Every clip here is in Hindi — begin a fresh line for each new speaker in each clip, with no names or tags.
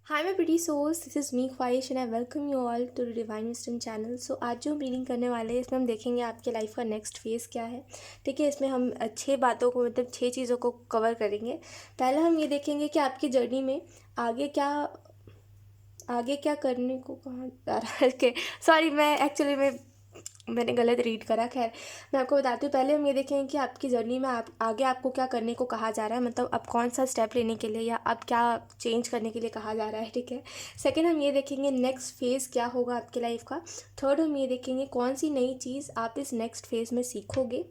Hi my pretty souls, this is me ख्वाहिश and I welcome you all to the Divine Wisdom channel. So आज जो हम रीडिंग करने वाले हैं इसमें हम देखेंगे आपके लाइफ का नेक्स्ट फेज़ क्या है। ठीक है, इसमें हम 6 बातों को मतलब 6 चीज़ों को कवर करेंगे। पहले हम ये देखेंगे कि आपकी जर्नी में आगे क्या आगे क्या करने को कहा जा रहा है। के सॉरी, मैंने गलत रीड करा। खैर, मैं आपको बताती हूँ। पहले हम ये देखेंगे कि आपकी जर्नी में आप आगे आपको क्या करने को कहा जा रहा है, मतलब अब कौन सा स्टेप लेने के लिए या अब क्या चेंज करने के लिए कहा जा रहा है। ठीक है। सेकंड, हम ये देखेंगे नेक्स्ट फेज़ क्या होगा आपकी लाइफ का। थर्ड, हम ये देखेंगे कौन सी नई चीज़ आप इस नेक्स्ट फेज़ में सीखोगे।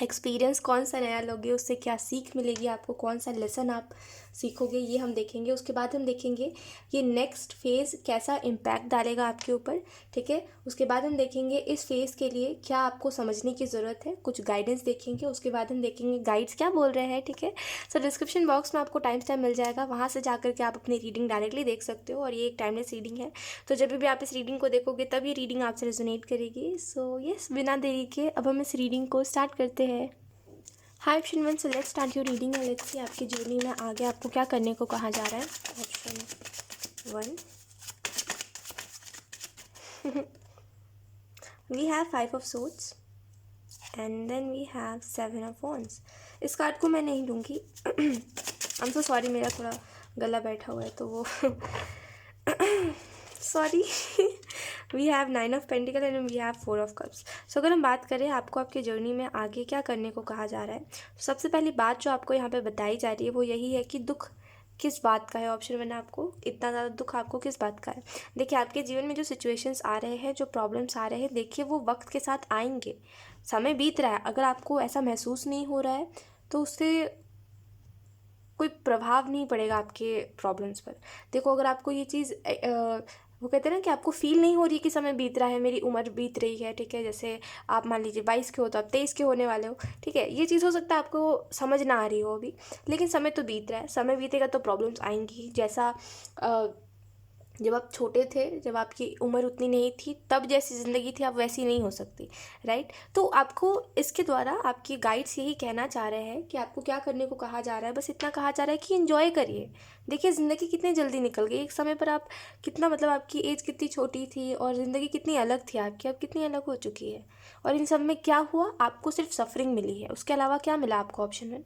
एक्सपीरियंस कौन सा नया लोगे, उससे क्या सीख मिलेगी आपको, कौन सा लेसन आप सीखोगे, ये हम देखेंगे। उसके बाद हम देखेंगे ये नेक्स्ट फेज़ कैसा इम्पैक्ट डालेगा आपके ऊपर। ठीक है। उसके बाद हम देखेंगे इस फेज़ के लिए क्या आपको समझने की ज़रूरत है, कुछ गाइडेंस देखेंगे। उसके बाद हम देखेंगे गाइड्स क्या बोल रहे हैं। ठीक है। सो डिस्क्रिप्शन बॉक्स में आपको टाइम स्टैम्प मिल जाएगा, वहाँ से जाकर के आप अपनी रीडिंग डायरेक्टली देख सकते हो। और ये एक टाइमलेस रीडिंग है, तो जब भी आप इस रीडिंग को देखोगे तब ये रीडिंग आपसे रेजोनेट करेगी। सो यस, बिना देरी के अब हम इस रीडिंग को स्टार्ट करते हैं। Hi option 1, so let's start your reading and let's see आपकी जर्नी में आगे आपको क्या करने को कहा जा रहा है। Option 1, we have 5 of swords and then we have 7 of wands. इस कार्ड को मैं नहीं लूँगी। आई एम सो सॉरी, मेरा थोड़ा गला बैठा हुआ है तो वो sorry. We have 9 of pentacle and we have 4 of cups. So अगर हम बात करें आपको आपकी जर्नी में आगे क्या करने को कहा जा रहा है, तो सबसे पहली बात जो आपको यहाँ पे बताई जा रही है वो यही है कि दुख किस बात का है। ऑप्शन 1, आपको इतना ज़्यादा दुख आपको किस बात का है। देखिए, आपके जीवन में जो सिचुएशंस आ रहे हैं, जो प्रॉब्लम्स आ रहे हैं, देखिए वो वक्त के साथ आएंगे। समय बीत रहा है, अगर आपको ऐसा महसूस नहीं हो रहा है तो उससे कोई प्रभाव नहीं पड़ेगा आपके प्रॉब्लम्स पर। देखो, अगर आपको ये चीज़ वो कहते हैं ना कि आपको फील नहीं हो रही कि समय बीत रहा है, मेरी उम्र बीत रही है। ठीक है, जैसे आप मान लीजिए 22 के हो तो आप 23 के होने वाले हो। ठीक है, ये चीज़ हो सकता है आपको समझ ना आ रही हो अभी, लेकिन समय तो बीत रहा है। समय बीतेगा तो प्रॉब्लम्स आएंगी। जैसा जब आप छोटे थे, जब आपकी उम्र उतनी नहीं थी, तब जैसी ज़िंदगी थी अब वैसी नहीं हो सकती। राइट। तो आपको इसके द्वारा आपकी गाइड्स यही कहना चाह रहे हैं कि आपको क्या करने को कहा जा रहा है। बस इतना कहा जा रहा है कि एंजॉय करिए। देखिए, ज़िंदगी कितनी जल्दी निकल गई। एक समय पर आप कितना, मतलब आपकी एज कितनी छोटी थी और ज़िंदगी कितनी अलग थी आपकी, अब कितनी अलग हो चुकी है। और इन सब में क्या हुआ, आपको सिर्फ सफरिंग मिली है, उसके अलावा क्या मिला आपको। ऑप्शन 1,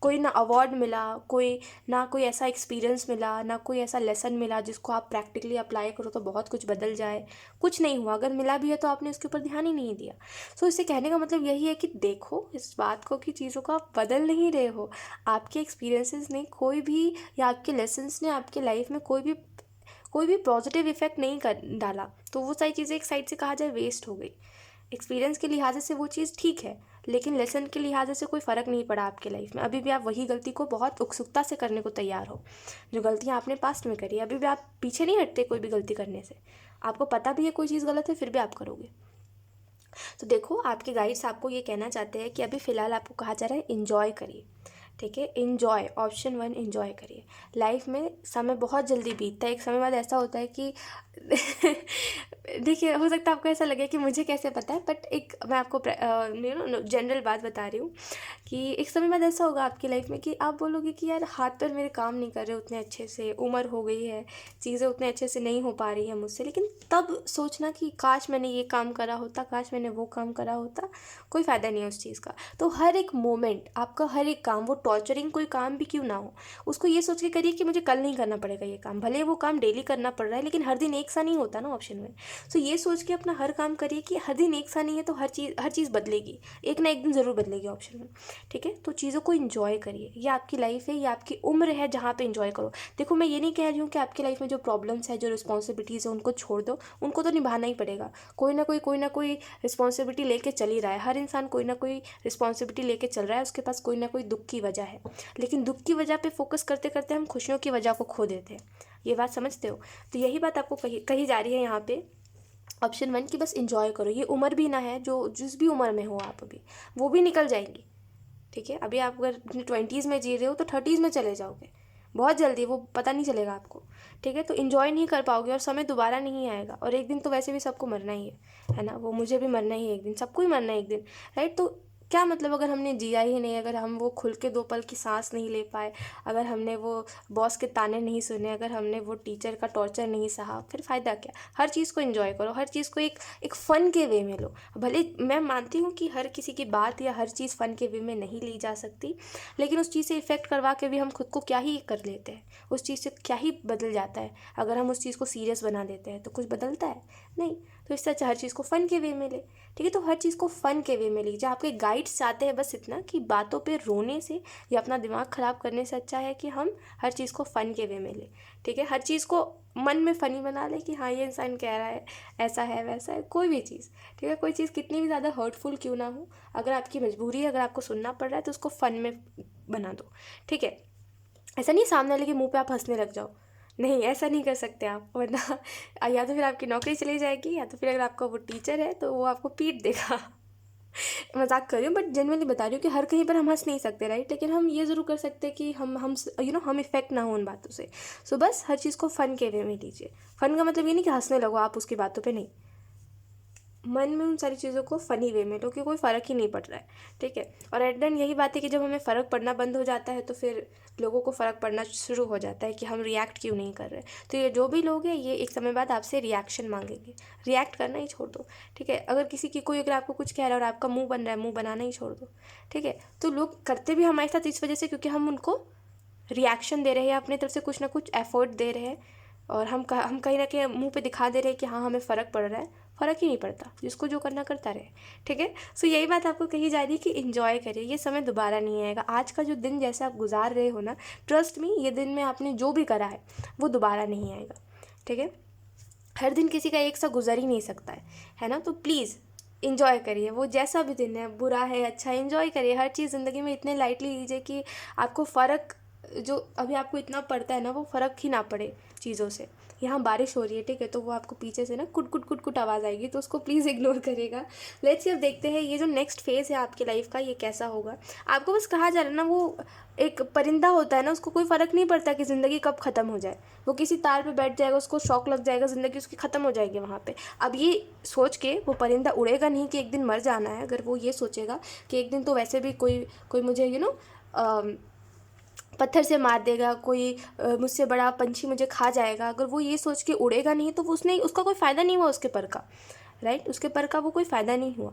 कोई ना अवार्ड मिला, कोई ऐसा एक्सपीरियंस मिला, ना कोई ऐसा लेसन मिला जिसको आप प्रैक्टिकली अप्लाई करो तो बहुत कुछ बदल जाए। कुछ नहीं हुआ। अगर मिला भी है तो आपने उसके ऊपर ध्यान ही नहीं दिया। सो इससे कहने का मतलब यही है कि देखो इस बात को कि चीज़ों को आप बदल नहीं रहे हो। आपके एक्सपीरियंसेस ने कोई भी, या आपके लेसन्स ने आपके लाइफ में कोई भी पॉजिटिव इफेक्ट नहीं कर डाला, तो वो सारी चीज़ें एक साइड से कहा जाए वेस्ट हो गई। एक्सपीरियंस के लिहाज से वो चीज़ ठीक है, लेकिन लेसन के लिहाज से कोई फ़र्क नहीं पड़ा आपके लाइफ में। अभी भी आप वही गलती को बहुत उत्सुकता से करने को तैयार हो, जो गलतियाँ आपने पास्ट में करी। अभी भी आप पीछे नहीं हटते कोई भी गलती करने से। आपको पता भी है कोई चीज़ गलत है, फिर भी आप करोगे। तो देखो, आपके गाइड्स आपको ये कहना चाहते हैं कि अभी फ़िलहाल आपको कहा जा रहा है इन्जॉय करिए। ठीक है, इन्जॉय। ऑप्शन 1, इन्जॉय करिए। लाइफ में समय बहुत जल्दी बीतता है। एक समय बाद ऐसा होता है कि देखिए, हो सकता है आपको ऐसा लगे कि मुझे कैसे पता है, बट एक मैं आपको जनरल बात बता रही हूँ कि एक समय बाद ऐसा होगा आपकी लाइफ में कि आप बोलोगे कि यार हाथ पैर मेरे काम नहीं कर रहे उतने अच्छे से, उम्र हो गई है, चीज़ें उतने अच्छे से नहीं हो पा रही है मुझसे। लेकिन तब सोचना कि काश मैंने ये काम करा होता, काश मैंने वो काम करा होता। कोई फ़ायदा नहीं है उस चीज़ का। तो हर एक मोमेंट, आपका हर एक काम, वो टॉर्चरिंग कोई काम भी क्यों ना हो, उसको ये सोच के करिए कि मुझे कल नहीं करना पड़ेगा ये काम। भले वो काम डेली करना पड़ रहा है, लेकिन हर दिन एक सा नहीं होता ना। ऑप्शन 1, सो ये सोच के अपना हर काम करिए कि हर दिन एक सा नहीं है, तो हर चीज़ बदलेगी, एक ना एक दिन ज़रूर बदलेगी। ऑप्शन 1। ठीक है, तो चीज़ों को इन्जॉय करिए। ये आपकी लाइफ है, ये आपकी उम्र है जहाँ पे इन्जॉय करो। देखो, मैं ये नहीं कह रही हूँ कि आपकी लाइफ में जो प्रॉब्लम्स है, जो रिस्पॉन्सिबिलिटीज़ है, उनको छोड़ दो। उनको तो निभाना ही पड़ेगा। कोई ना कोई रिस्पॉन्सिबिलिटी लेके चल ही रहा है। हर इंसान कोई ना कोई रिस्पॉन्सिबिलिटी लेके चल रहा है, उसके पास कोई ना कोई दुख की वजह है। लेकिन दुख की वजह पे फोकस करते करते हम खुशियों की वजह को खो देते हैं। ये बात समझते हो। तो यही बात आपको कही जा रही है यहाँ पे। ऑप्शन 1 की बस इंजॉय करो। ये उम्र भी ना है, जो जिस भी उम्र में हो आप अभी, वो भी निकल जाएंगी। ठीक है, अभी आप अगर अपनी 20s में जी रहे हो तो 30s में चले जाओगे बहुत जल्दी, वो पता नहीं चलेगा आपको। ठीक है, तो इन्जॉय नहीं कर पाओगे और समय दोबारा नहीं आएगा। और एक दिन तो वैसे भी सबको मरना ही है ना। वो मुझे भी मरना ही है एक दिन, सबको ही मरना है एक दिन। राइट। तो क्या मतलब अगर हमने जिया ही नहीं, अगर हम वो खुल के 2 पल की सांस नहीं ले पाए, अगर हमने वो बॉस के ताने नहीं सुने, अगर हमने वो टीचर का टॉर्चर नहीं सहा, फिर फ़ायदा क्या। हर चीज़ को एंजॉय करो, हर चीज़ को एक एक फ़न के वे में लो। भले मैं मानती हूँ कि हर किसी की बात या हर चीज़ फ़न के वे में नहीं ली जा सकती, लेकिन उस चीज़ से इफ़ेक्ट करवा के भी हम खुद को क्या ही कर लेते हैं, उस चीज़ से क्या ही बदल जाता है। अगर हम उस चीज़ को सीरियस बना देते हैं तो कुछ बदलता है नहीं। तो इससे अच्छा हर चीज़ को फ़न के वे में ले, ठीक है। तो हर चीज़ को फ़न के वे में लीजिए। आपके गाइड्स चाहते हैं बस इतना कि बातों पे रोने से या अपना दिमाग ख़राब करने से अच्छा है कि हम हर चीज़ को फ़न के वे में लें, ठीक है। हर चीज़ को मन में फ़नी बना ले कि हाँ ये इंसान कह रहा है, ऐसा है वैसा है, कोई भी चीज़, ठीक है। कोई चीज़ कितनी भी ज़्यादा हर्टफुल क्यों ना हो, अगर आपकी मजबूरी है, अगर आपको सुनना पड़ रहा है तो उसको फ़न में बना दो, ठीक है। ऐसा नहीं सामने वाले के मुँह पे आप हंसने लग जाओ, नहीं ऐसा नहीं कर सकते आप, वरना या तो फिर आपकी नौकरी चली जाएगी, या तो फिर अगर आपका वो टीचर है तो वो आपको पीट देगा। मजाक कर रही हूँ, बट जनरली बता रही हूँ कि हर कहीं पर हम हंस नहीं सकते, राइट। लेकिन हम ये ज़रूर कर सकते हैं कि हम इफ़ेक्ट ना हो उन बातों से। सो बस हर चीज़ को फ़न के वे में लीजिए। फ़न का मतलब ये नहीं कि हंसने लगो आप उसकी बातों पे, नहीं, मन में उन सारी चीज़ों को फ़नी वे में लो, कि कोई फ़र्क ही नहीं पड़ रहा है, ठीक है। और एट द एंड यही बात है कि जब हमें फ़र्क पड़ना बंद हो जाता है तो फिर लोगों को फ़र्क पड़ना शुरू हो जाता है कि हम रिएक्ट क्यों नहीं कर रहे। तो ये जो भी लोग हैं ये एक समय बाद आपसे रिएक्शन मांगेंगे, रिएक्ट करना ही छोड़ दो, ठीक है। अगर किसी की कोई अगर आपको कुछ कह रहा है और आपका मुँह बन रहा है, मुँह बनाना ही छोड़ दो, ठीक है। तो लोग करते भी हमारे साथ इस वजह से क्योंकि हम उनको रिएक्शन दे रहे हैं, अपनी तरफ से कुछ ना कुछ एफर्ट दे रहे हैं, और हम कहीं ना कहीं मुंह पे दिखा दे रहे हैं कि हाँ हमें फ़र्क पड़ रहा है। फ़र्क ही नहीं पड़ता, जिसको जो करना करता रहे, ठीक है। सो यही बात आपको कही जा रही है कि इन्जॉय करिए, ये समय दोबारा नहीं आएगा। आज का जो दिन जैसे आप गुजार रहे हो ना, ट्रस्ट मी, ये दिन में आपने जो भी करा है वो दोबारा नहीं आएगा, ठीक है। हर दिन किसी का एक सा गुजर ही नहीं सकता है ना। तो प्लीज़ इन्जॉय करिए, वो जैसा भी दिन है, बुरा है अच्छा, इन्जॉय करिए। हर चीज़ ज़िंदगी में इतने लाइटली लीजिए कि आपको फ़र्क जो अभी आपको इतना पड़ता है ना, वो फ़र्क ही ना पड़े चीज़ों से। यहाँ बारिश हो रही है, ठीक है, तो वो आपको पीछे से ना कुट कुट कुट कुट आवाज़ आएगी, तो उसको प्लीज़ इग्नोर करिएगा। लेट्स सी अब देखते हैं ये जो नेक्स्ट फेज़ है आपकी लाइफ का, ये कैसा होगा। आपको बस कहा जा रहा है ना, वो एक परिंदा होता है ना, उसको कोई फ़र्क नहीं पड़ता कि ज़िंदगी कब ख़त्म हो जाए। वो किसी तार पे बैठ जाएगा, उसको शौक लग जाएगा, ज़िंदगी उसकी ख़त्म हो जाएगी वहाँ पे। अब ये सोच के वो परिंदा उड़ेगा नहीं कि एक दिन मर जाना है। अगर वो ये सोचेगा कि एक दिन तो वैसे भी कोई कोई मुझे पत्थर से मार देगा, कोई मुझसे बड़ा पंछी मुझे खा जाएगा, अगर वो ये सोच के उड़ेगा नहीं तो उसका कोई फ़ायदा नहीं हुआ उसके पर का, राइट। उसके पर का वो कोई फ़ायदा नहीं हुआ।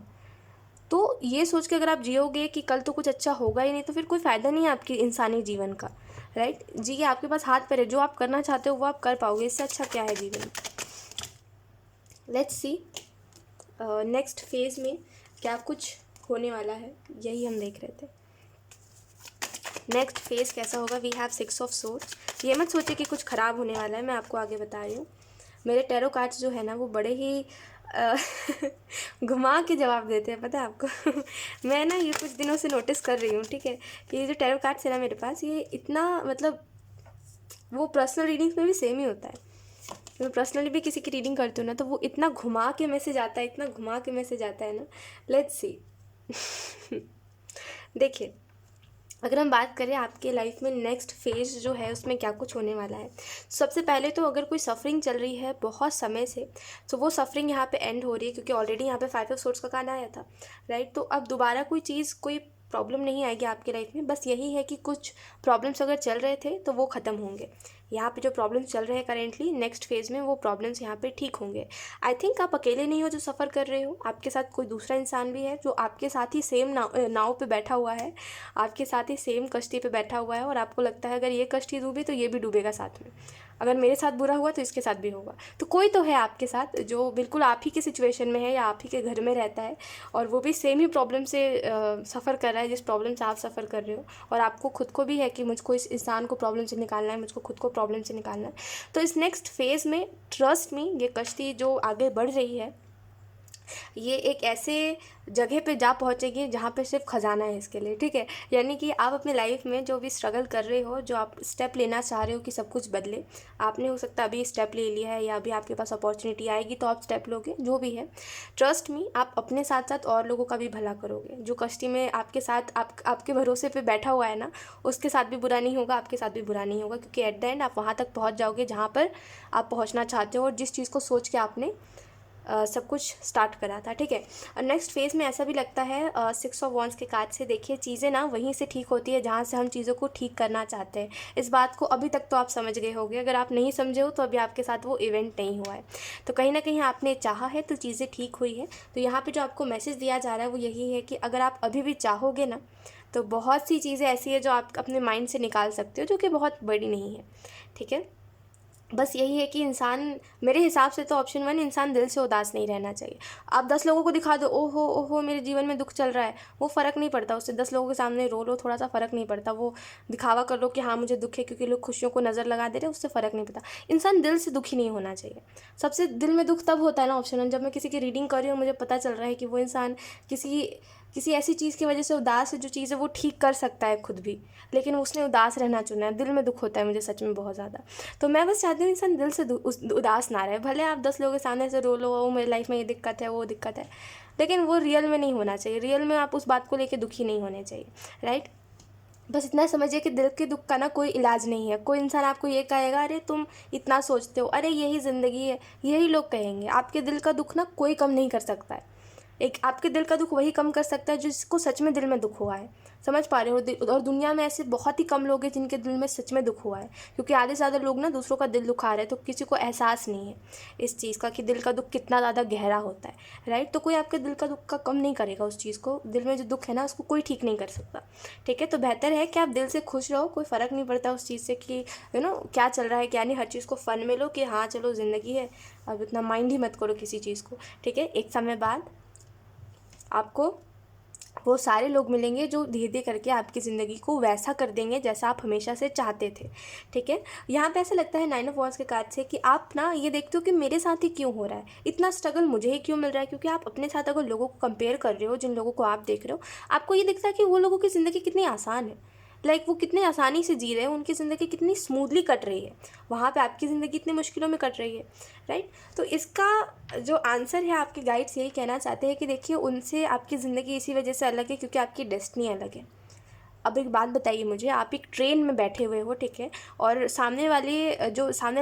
तो ये सोच के अगर आप जियोगे कि कल तो कुछ अच्छा होगा ही नहीं, तो फिर कोई फ़ायदा नहीं है आपके इंसानी जीवन का, राइट। जी, ये आपके पास हाथ पर है, जो आप करना चाहते हो वो आप कर पाओगे, इससे अच्छा क्या है जीवन। लेट्स सी नेक्स्ट फेज़ में क्या कुछ होने वाला है, यही हम देख रहे थे। नेक्स्ट फेज़ कैसा होगा। We have 6 of swords. ये मत सोचिए कि कुछ ख़राब होने वाला है, मैं आपको आगे बता रही हूँ। मेरे टैरो कार्ड्स जो है ना, वो बड़े ही घुमा के जवाब देते हैं, पता है आपको। मैं ना ये कुछ दिनों से नोटिस कर रही हूँ, ठीक है, कि ये जो टैरो कार्ड्स है ना मेरे पास, ये इतना मतलब वो पर्सनल रीडिंग्स में भी सेम ही होता है। मैं पर्सनली भी किसी की रीडिंग करती हूँ ना, तो वो इतना घुमा के मैसेज आता है, इतना घुमा के मैसेज आता है ना। Let's see. देखिए, अगर हम बात करें आपके लाइफ में नेक्स्ट फेज़ जो है उसमें क्या कुछ होने वाला है, सबसे पहले तो अगर कोई सफ़रिंग चल रही है बहुत समय से, तो वो सफ़रिंग यहाँ पे एंड हो रही है, क्योंकि ऑलरेडी यहाँ पे 5 ऑफ सोर्ड्स का कार्ड आया था, राइट। तो अब दोबारा कोई चीज़, कोई प्रॉब्लम नहीं आएगी आपकी लाइफ में। बस यही है कि कुछ प्रॉब्लम्स अगर चल रहे थे तो वो ख़त्म होंगे। यहाँ पे जो प्रॉब्लम्स चल रहे हैं करेंटली, नेक्स्ट फेज़ में वो प्रॉब्लम्स यहाँ पे ठीक होंगे। आई थिंक आप अकेले नहीं हो जो सफ़र कर रहे हो, आपके साथ कोई दूसरा इंसान भी है जो आपके साथ ही सेम नाव पे बैठा हुआ है, आपके साथ ही सेम कश्ती पे बैठा हुआ है, और आपको लगता है अगर ये कश्ती डूबी तो ये भी डूबेगा साथ में, अगर मेरे साथ बुरा हुआ तो इसके साथ भी होगा। तो कोई तो है आपके साथ जो बिल्कुल आप ही के सिचुएशन में है या आप ही के घर में रहता है, और वो भी सेम ही प्रॉब्लम से सफ़र कर रहा है जिस प्रॉब्लम से आप सफ़र कर रहे हो, और आपको खुद को भी है कि मुझको इस इंसान को प्रॉब्लम से निकालना है, मुझको खुद को प्रॉब्लम से निकालना है। तो इस नेक्स्ट फेज़ में ट्रस्ट मी, ये कश्ती जो आगे बढ़ रही है, ये एक ऐसे जगह पे जा पहुँचेगी जहाँ पे सिर्फ ख़जाना है इसके लिए, ठीक है। यानी कि आप अपने लाइफ में जो भी स्ट्रगल कर रहे हो, जो आप स्टेप लेना चाह रहे हो कि सब कुछ बदले, आपने हो सकता है अभी स्टेप ले लिया है या अभी आपके पास अपॉर्चुनिटी आएगी तो आप स्टेप लोगे, जो भी है, ट्रस्ट मी, आप अपने साथ साथ और लोगों का भी भला करोगे। जो कश्ती में आपके साथ आपके भरोसे पे बैठा हुआ है ना, उसके साथ भी बुरा नहीं होगा, आपके साथ भी बुरा नहीं होगा, क्योंकि एट द एंड आप वहाँ तक पहुँच जाओगे जहाँ पर आप पहुँचना चाहते हो, और जिस चीज़ को सोच के आपने सब कुछ स्टार्ट करा था, ठीक है। और नेक्स्ट फेज़ में ऐसा भी लगता है 6 ऑफ वॉन्ड्स के कार्ड से देखिए चीज़ें ना वहीं से ठीक होती है जहाँ से हम चीज़ों को ठीक करना चाहते हैं। इस बात को अभी तक तो आप समझ गए होंगे, अगर आप नहीं समझे हो तो अभी आपके साथ वो इवेंट नहीं हुआ है, तो कहीं ना कहीं आपने चाहा है तो चीज़ें ठीक हुई है। तो यहाँ पर जो आपको मैसेज दिया जा रहा है वो यही है कि अगर आप अभी भी चाहोगे ना तो बहुत सी चीज़ें ऐसी है जो आप अपने माइंड से निकाल सकते हो, जो कि बहुत बड़ी नहीं है, ठीक है। बस यही है कि इंसान, मेरे हिसाब से तो ऑप्शन 1, इंसान दिल से उदास नहीं रहना चाहिए। आप 10 लोगों को दिखा दो ओहो ओहो मेरे जीवन में दुख चल रहा है, वो फ़र्क नहीं पड़ता उससे। 10 लोगों के सामने रो लो, थोड़ा सा फ़र्क नहीं पड़ता। वो दिखावा कर लो कि हाँ मुझे दुख है क्योंकि लोग खुशियों को नज़र लगा दे रहे हैं, उससे फ़र्क नहीं पड़ता। इंसान दिल से दुखी नहीं होना चाहिए। सबसे दिल में दुख तब होता है ना ऑप्शन 1, जब मैं किसी की रीडिंग कर रही हूँ, मुझे पता चल रहा है कि वो इंसान किसी ऐसी चीज़ की वजह से उदास है जो चीज़ है वो ठीक कर सकता है खुद भी, लेकिन उसने उदास रहना चुना है। दिल में दुख होता है मुझे सच में बहुत ज़्यादा। तो मैं बस चाहती हूँ इंसान दिल से उदास ना रहे। भले आप 10 लोगों के सामने से रो लो ओ मेरी लाइफ में ये दिक्कत है वो दिक्कत है, लेकिन वो रियल में नहीं होना चाहिए। रियल में आप उस बात को लेकर दुखी नहीं होने चाहिए, राइट। बस इतना समझिए कि दिल के दुख का ना कोई इलाज नहीं है। कोई इंसान आपको ये कहेगा अरे तुम इतना सोचते हो, अरे यही ज़िंदगी है, यही लोग कहेंगे। आपके दिल का दुख ना कोई कम नहीं कर सकता है। एक आपके दिल का दुख वही कम कर सकता है जिसको सच में दिल में दुख हुआ है, समझ पा रहे हो। और दुनिया में ऐसे बहुत ही कम लोग हैं जिनके दिल में सच में दुख हुआ है, क्योंकि आधे से ज़्यादा लोग ना दूसरों का दिल दुखा रहे हैं, तो किसी को एहसास नहीं है इस चीज़ का कि दिल का दुख कितना ज़्यादा गहरा होता है, राइट। तो कोई आपके दिल का दुख का कम नहीं करेगा उस चीज़ को। दिल में जो दुख है ना उसको कोई ठीक नहीं कर सकता, ठीक है। तो बेहतर है कि आप दिल से खुश रहो, कोई फ़र्क नहीं पड़ता उस चीज़ से कि क्या चल रहा है क्या नहीं। हर चीज़ को फ़न में लो कि हाँ चलो ज़िंदगी है, अब इतना माइंड ही मत करो किसी चीज़ को, ठीक है। एक समय बाद आपको वो सारे लोग मिलेंगे जो धीरे धीरे करके आपकी ज़िंदगी को वैसा कर देंगे जैसा आप हमेशा से चाहते थे, ठीक है। यहाँ पे ऐसा लगता है 9 ऑफ वॉन्ड्स के कार्ड से कि आप ना ये देखते हो कि मेरे साथ ही क्यों हो रहा है, इतना स्ट्रगल मुझे ही क्यों मिल रहा है। क्योंकि आप अपने साथ अगर लोगों को कंपेयर कर रहे हो, जिन लोगों को आप देख रहे हो, आपको ये दिखता है कि वो लोगों की ज़िंदगी कितनी आसान है, लाइक वो कितने आसानी से जी रहे हैं, उनकी ज़िंदगी कितनी स्मूथली कट रही है, वहाँ पे आपकी ज़िंदगी इतनी मुश्किलों में कट रही है, राइट। तो इसका जो आंसर है आपके गाइड्स यही कहना चाहते हैं कि देखिए उनसे आपकी ज़िंदगी इसी वजह से अलग है क्योंकि आपकी डेस्टिनी अलग है। अब एक बात बताइए मुझे, आप एक ट्रेन में बैठे हुए हो, ठीक है, और सामने वाला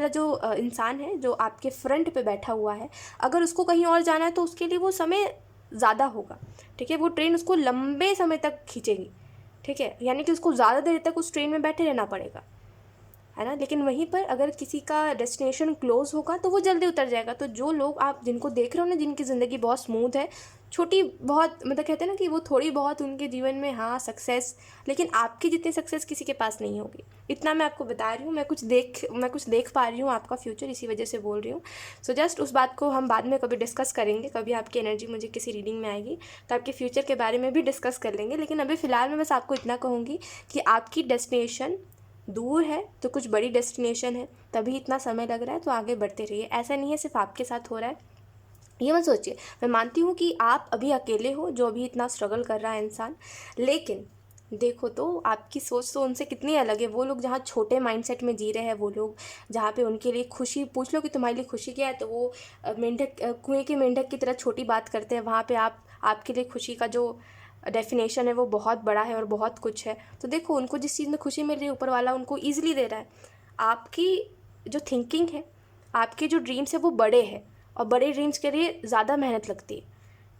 जो इंसान है जो आपके फ्रंट पे बैठा हुआ है, अगर उसको कहीं और जाना है तो उसके लिए वो समय ज़्यादा होगा, ठीक है। वो ट्रेन उसको लंबे समय तक खींचेगी, ठीक है, यानी कि उसको ज़्यादा देर तक उस ट्रेन में बैठे रहना पड़ेगा, है ना। लेकिन वहीं पर अगर किसी का डेस्टिनेशन क्लोज होगा तो वो जल्दी उतर जाएगा। तो जो लोग आप जिनको देख रहे हो ना, जिनकी ज़िंदगी बहुत स्मूथ है, छोटी बहुत मतलब कहते हैं ना कि वो थोड़ी बहुत उनके जीवन में हाँ सक्सेस, लेकिन आपकी जितनी सक्सेस किसी के पास नहीं होगी। इतना मैं आपको बता रही हूँ, मैं कुछ देख पा रही हूँ आपका फ्यूचर, इसी वजह से बोल रही हूँ। सो जस्ट उस बात को हम बाद में कभी डिस्कस करेंगे, कभी आपकी एनर्जी मुझे किसी रीडिंग में आएगी तो आपके फ्यूचर के बारे में भी डिस्कस कर लेंगे। लेकिन अभी फ़िलहाल मैं बस आपको इतना कहूँगी कि आपकी डेस्टिनेशन दूर है तो कुछ बड़ी डेस्टिनेशन है, तभी इतना समय लग रहा है, तो आगे बढ़ते रहिए। ऐसा नहीं है सिर्फ आपके साथ हो रहा है, ये मत सोचिए। मैं मानती हूँ कि आप अभी अकेले हो जो अभी इतना स्ट्रगल कर रहा है इंसान, लेकिन देखो तो आपकी सोच तो उनसे कितनी अलग है। वो लोग जहाँ छोटे माइंडसेट में जी रहे हैं, वो लोग जहाँ पे उनके लिए खुशी, पूछ लो कि तुम्हारे लिए खुशी क्या है, तो वो कुएं के मेंढक की तरह छोटी बात करते हैं। वहाँ पे आपके लिए खुशी का जो डेफिनेशन है वो बहुत बड़ा है और बहुत कुछ है। तो देखो उनको जिस चीज़ में खुशी मिल रही है ऊपर वाला उनको ईजिली दे रहा है। आपकी जो थिंकिंग है, आपके जो ड्रीम्स है वो बड़े हैं, और बड़े ड्रीम्स के लिए ज़्यादा मेहनत लगती है,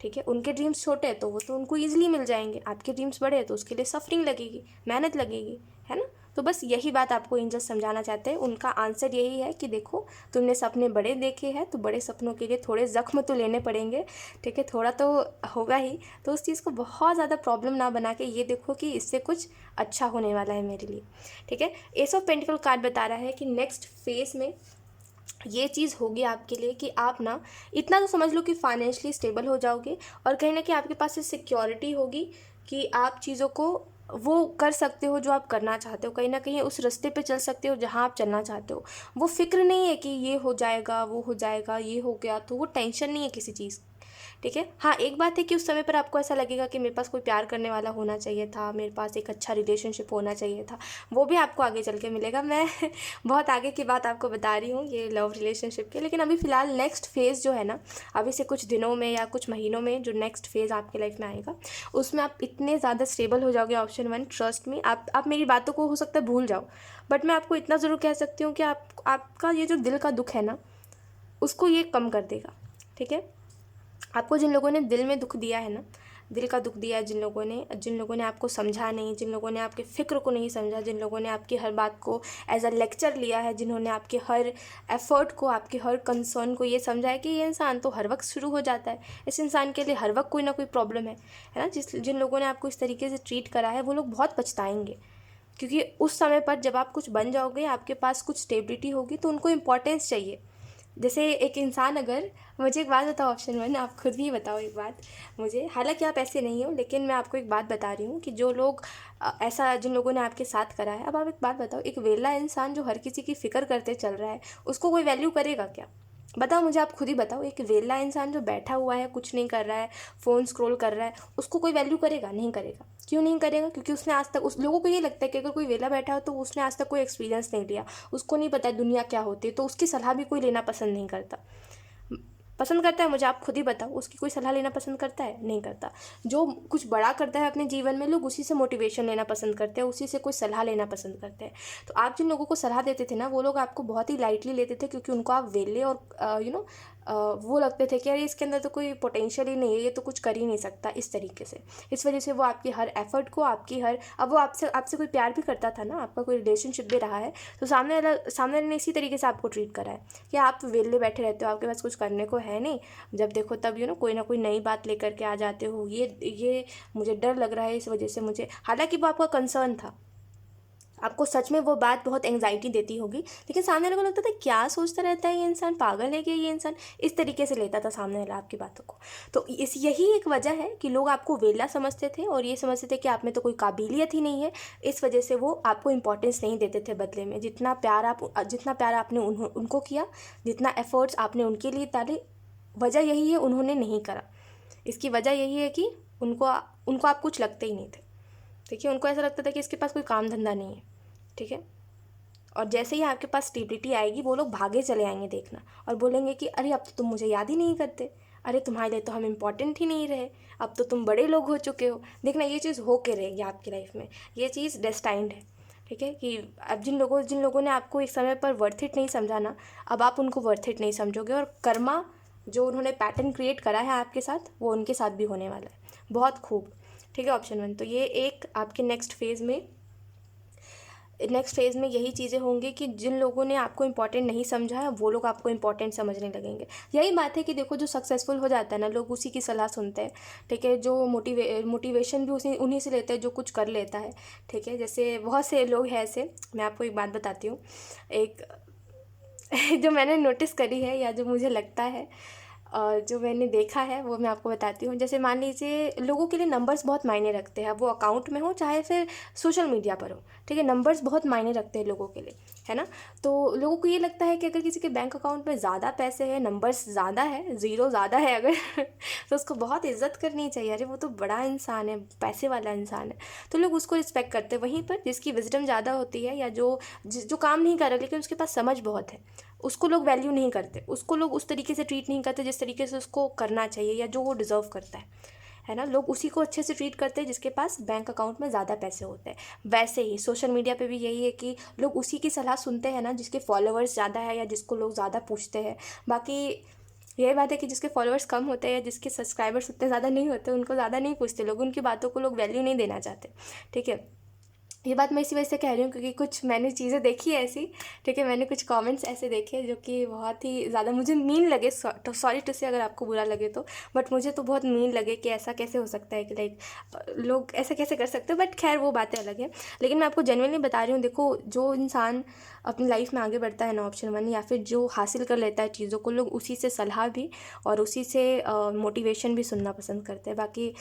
ठीक है। उनके ड्रीम्स छोटे हैं तो वो तो उनको ईजिली मिल जाएंगे, आपके ड्रीम्स बड़े हैं तो उसके लिए सफरिंग लगेगी, मेहनत लगेगी, है ना। तो बस यही बात आपको एंजल समझाना चाहते हैं। उनका आंसर यही है कि देखो तुमने सपने बड़े देखे हैं तो बड़े सपनों के लिए थोड़े ज़ख्म तो लेने पड़ेंगे, ठीक है, थोड़ा तो होगा ही। तो उस चीज़ को बहुत ज़्यादा प्रॉब्लम ना बना के ये देखो कि इससे कुछ अच्छा होने वाला है मेरे लिए, ठीक है। एस ऑफ पेंटिकल कार्ड बता रहा है कि नेक्स्ट फेज़ में ये चीज़ होगी आपके लिए कि आप ना इतना तो समझ लो कि फाइनेंशियली स्टेबल हो जाओगे, और कहीं ना कहीं आपके पास ये सिक्योरिटी होगी कि आप चीज़ों को वो कर सकते हो जो आप करना चाहते हो, कहीं ना कहीं उस रास्ते पे चल सकते हो जहाँ आप चलना चाहते हो। वो फिक्र नहीं है कि ये हो जाएगा वो हो जाएगा ये हो गया, तो वो टेंशन नहीं है किसी चीज़, ठीक है। हाँ एक बात है कि उस समय पर आपको ऐसा लगेगा कि मेरे पास कोई प्यार करने वाला होना चाहिए था, मेरे पास एक अच्छा रिलेशनशिप होना चाहिए था, वो भी आपको आगे चल के मिलेगा। मैं बहुत आगे की बात आपको बता रही हूँ ये लव रिलेशनशिप के, लेकिन अभी फ़िलहाल नेक्स्ट फेज़ जो है ना, अभी से कुछ दिनों में या कुछ महीनों में जो नेक्स्ट फेज़ आपके लाइफ में आएगा उसमें आप इतने ज़्यादा स्टेबल हो जाओगे। ऑप्शन 1 ट्रस्ट में, आप मेरी बातों को हो सकता है भूल जाओ, बट मैं आपको इतना ज़रूर कह सकती हूँ कि आपका ये जो दिल का दुख है ना उसको ये कम कर देगा, ठीक है। आपको जिन लोगों ने दिल में दुख दिया है ना, दिल का दुख दिया है, जिन लोगों ने आपको समझा नहीं, जिन लोगों ने आपके फ़िक्र को नहीं समझा, जिन लोगों ने आपकी हर बात को एज अ लेक्चर लिया है, जिन्होंने आपके हर एफ़र्ट को, आपके हर कंसर्न को ये समझा है कि ये इंसान तो हर वक्त शुरू हो जाता है, इस इंसान के लिए हर वक्त कोई ना कोई प्रॉब्लम है ना। जिन लोगों ने आपको इस तरीके से ट्रीट करा है वो लोग बहुत पछताएंगे, क्योंकि उस समय पर जब आप कुछ बन जाओगे, आपके पास कुछ स्टेबिलिटी होगी, तो उनको इम्पोर्टेंस चाहिए। जैसे एक इंसान, अगर मुझे एक बात बताओ ऑप्शन वन, आप खुद भी बताओ एक बात मुझे, हालांकि आप ऐसे नहीं हो, लेकिन मैं आपको एक बात बता रही हूँ कि जो लोग ऐसा, जिन लोगों ने आपके साथ करा है, अब आप एक बात बताओ, एक वेला इंसान जो हर किसी की फ़िक्र करते चल रहा है, उसको कोई वैल्यू करेगा क्या? बताओ मुझे, आप खुद ही बताओ। एक वेला इंसान जो बैठा हुआ है, कुछ नहीं कर रहा है, फ़ोन स्क्रॉल कर रहा है, उसको कोई वैल्यू करेगा? नहीं करेगा। क्यों नहीं करेगा? क्योंकि उसने आज तक, उस लोगों को ये लगता है कि अगर कोई वेला बैठा हो तो उसने आज तक कोई एक्सपीरियंस नहीं लिया, उसको नहीं पता दुनिया क्या होती है, तो उसकी सलाह भी कोई लेना पसंद नहीं करता। पसंद करता है? मुझे आप खुद ही बताओ, उसकी कोई सलाह लेना पसंद करता है? नहीं करता। जो कुछ बड़ा करता है अपने जीवन में, लोग उसी से मोटिवेशन लेना पसंद करते हैं, उसी से कोई सलाह लेना पसंद करते हैं। तो आप जिन लोगों को सलाह देते थे ना, वो लोग आपको बहुत ही लाइटली लेते थे, क्योंकि उनको आप वेले और वो लगते थे कि यार इसके अंदर तो कोई पोटेंशियल ही नहीं है, ये तो कुछ कर ही नहीं सकता, इस तरीके से। इस वजह से वो आपकी हर एफर्ट को, आपकी हर, अब वो आपसे आपसे कोई प्यार भी करता था ना, आपका कोई रिलेशनशिप भी रहा है, तो सामने वाले ने इसी तरीके से आपको ट्रीट करा है कि आप वेले बैठे रहते हो, आपके पास कुछ करने को है नहीं, जब देखो तब कोई ना कोई नई बात लेकर के आ जाते हो, ये मुझे डर लग रहा है, इस वजह से मुझे, हालांकि वो आपका कंसर्न था, आपको सच में वो बात बहुत एंग्जाइटी देती होगी, लेकिन सामने वाले को लगता था क्या सोचता रहता है ये इंसान, पागल है क्या ये इंसान, इस तरीके से लेता था सामने वाला आपकी बातों को। तो यही एक वजह है कि लोग आपको वेला समझते थे और ये समझते थे कि आप में तो कोई काबिलियत ही नहीं है, इस वजह से वो आपको इंपॉर्टेंस नहीं देते थे। बदले में जितना प्यार आपने उनको किया, जितना एफर्ट्स आपने उनके लिए डाले, वजह यही है उन्होंने नहीं करा। इसकी वजह यही है कि उनको आप कुछ लगते ही नहीं थे। ठीक है, उनको ऐसा लगता था कि इसके पास कोई काम धंधा नहीं है। ठीक है, और जैसे ही आपके पास स्टेबिलिटी आएगी, वो लोग भागे चले आएंगे देखना, और बोलेंगे कि अरे अब तो तुम मुझे याद ही नहीं करते, अरे तुम्हारे लिए तो हम इम्पॉर्टेंट ही नहीं रहे, अब तो तुम बड़े लोग हो चुके हो। देखना, ये चीज़ हो के रहेगी आपकी लाइफ में, ये चीज़ डेस्टाइंड है। ठीक है, कि अब जिन लोगों ने आपको एक समय पर वर्थ इट नहीं समझा ना, अब आप उनको वर्थ इट नहीं समझोगे, और कर्मा जो उन्होंने पैटर्न क्रिएट करा है आपके साथ, वो उनके साथ भी होने वाला है। बहुत खूब। ठीक है, ऑप्शन वन। तो ये एक आपके नेक्स्ट फेज़ में यही चीज़ें होंगी कि जिन लोगों ने आपको इम्पोर्टेंट नहीं समझा है, वो लोग आपको इम्पोर्टेंट समझने लगेंगे। यही बात है कि देखो, जो सक्सेसफुल हो जाता है ना, लोग उसी की सलाह सुनते हैं। ठीक है, जो मोटिवेशन भी उन्हीं से लेते हैं जो कुछ कर लेता है। ठीक है, जैसे बहुत से लोग हैं ऐसे, मैं आपको एक बात बताती हूँ, एक जो मैंने नोटिस करी है, या जो मुझे लगता है, जो मैंने देखा है, वो मैं आपको बताती हूँ। जैसे मान लीजिए, लोगों के लिए नंबर्स बहुत मायने रखते हैं, वो अकाउंट में हो चाहे फिर सोशल मीडिया पर हो। ठीक है, नंबर्स बहुत मायने रखते हैं लोगों के लिए, है ना। तो लोगों को ये लगता है कि अगर किसी के बैंक अकाउंट में ज़्यादा पैसे हैं, नंबर्स ज़्यादा है, ज़ीरो ज़्यादा है अगर तो उसको बहुत इज्जत करनी चाहिए, अरे वो तो बड़ा इंसान है, पैसे वाला इंसान है, तो लोग उसको रिस्पेक्ट करते हैं। वहीं पर जिसकी विजडम ज़्यादा होती है, या जो काम नहीं कर रहा लेकिन उसके पास समझ बहुत है, उसको लोग वैल्यू नहीं करते, उसको लोग उस तरीके से ट्रीट नहीं करते जिस तरीके से उसको करना चाहिए, या जो वो डिज़र्व करता है ना। लोग उसी को अच्छे से ट्रीट करते हैं जिसके पास बैंक अकाउंट में ज़्यादा पैसे होते हैं। वैसे ही सोशल मीडिया पे भी यही है कि लोग उसी की सलाह सुनते हैं ना जिसके फॉलोअर्स ज़्यादा है, या जिसको लोग ज़्यादा पूछते हैं। बाकी यही बात है कि जिसके फॉलोअर्स कम होते हैं, या जिसके सब्सक्राइबर्स उतने ज़्यादा नहीं होते, उनको ज़्यादा नहीं पूछते लोग, उनकी बातों को लोग वैल्यू नहीं देना चाहते। ठीक है, ये बात मैं इसी वजह से कह रही हूँ क्योंकि कुछ मैंने चीज़ें देखी है ऐसी। ठीक है, मैंने कुछ कमेंट्स ऐसे देखे जो कि बहुत ही ज़्यादा मुझे मीन लगे, तो सॉरी टू से अगर आपको बुरा लगे तो, बट मुझे तो बहुत मीन लगे कि ऐसा कैसे हो सकता है कि लाइक लोग ऐसा कैसे कर सकते हैं। बट खैर वो बातें अलग है, लेकिन मैं आपको जेन्युइनली बता रही हूँ। देखो, जो इंसान अपनी लाइफ में आगे बढ़ता है ना, ऑप्शन वन, या फिर जो हासिल कर लेता है चीज़ों को, लोग उसी से सलाह भी और उसी से मोटिवेशन भी सुनना पसंद करते हैं। बाकी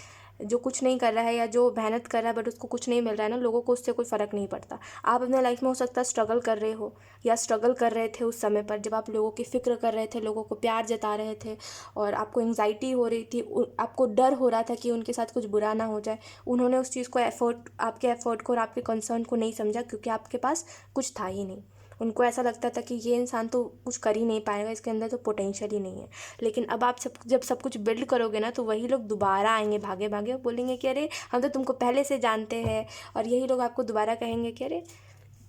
जो कुछ नहीं कर रहा है, या जो मेहनत कर रहा है बट उसको कुछ नहीं मिल रहा है ना, लोगों को उससे कोई फ़र्क नहीं पड़ता। आप अपने लाइफ में हो सकता है स्ट्रगल कर रहे हो, या स्ट्रगल कर रहे थे उस समय पर जब आप लोगों की फ़िक्र कर रहे थे, लोगों को प्यार जता रहे थे, और आपको एंग्जाइटी हो रही थी, आपको डर हो रहा था कि उनके साथ कुछ बुरा ना हो जाए। उन्होंने उस चीज़ को आपके एफर्ट को और आपके कंसर्न को नहीं समझा, क्योंकि आपके पास कुछ था ही नहीं। उनको ऐसा लगता था कि ये इंसान तो कुछ कर ही नहीं पाएगा, इसके अंदर तो पोटेंशियल ही नहीं है। लेकिन अब आप जब सब कुछ बिल्ड करोगे ना, तो वही लोग दोबारा आएंगे भागे भागे, बोलेंगे कि अरे हम तो तुमको पहले से जानते हैं। और यही लोग आपको दोबारा कहेंगे कि अरे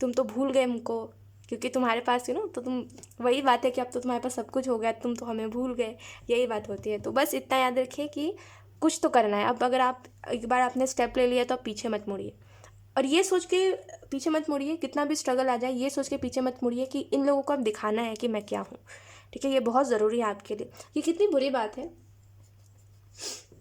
तुम तो भूल गए हमको, क्योंकि तुम्हारे पास तो तुम, वही बात है कि अब तो तुम्हारे पास सब कुछ हो गया, तुम तो हमें भूल गए, यही बात होती है। तो बस इतना याद रखिए कि कुछ तो करना है। अब अगर आप एक बार आपने स्टेप ले लिया तो आप पीछे मत मुड़िए, और ये सोच के पीछे मत मुड़िए, कितना भी स्ट्रगल आ जाए ये सोच के पीछे मत मुड़िए कि इन लोगों को अब दिखाना है कि मैं क्या हूँ। ठीक है, ये बहुत ज़रूरी है आपके लिए। ये कितनी बुरी बात है,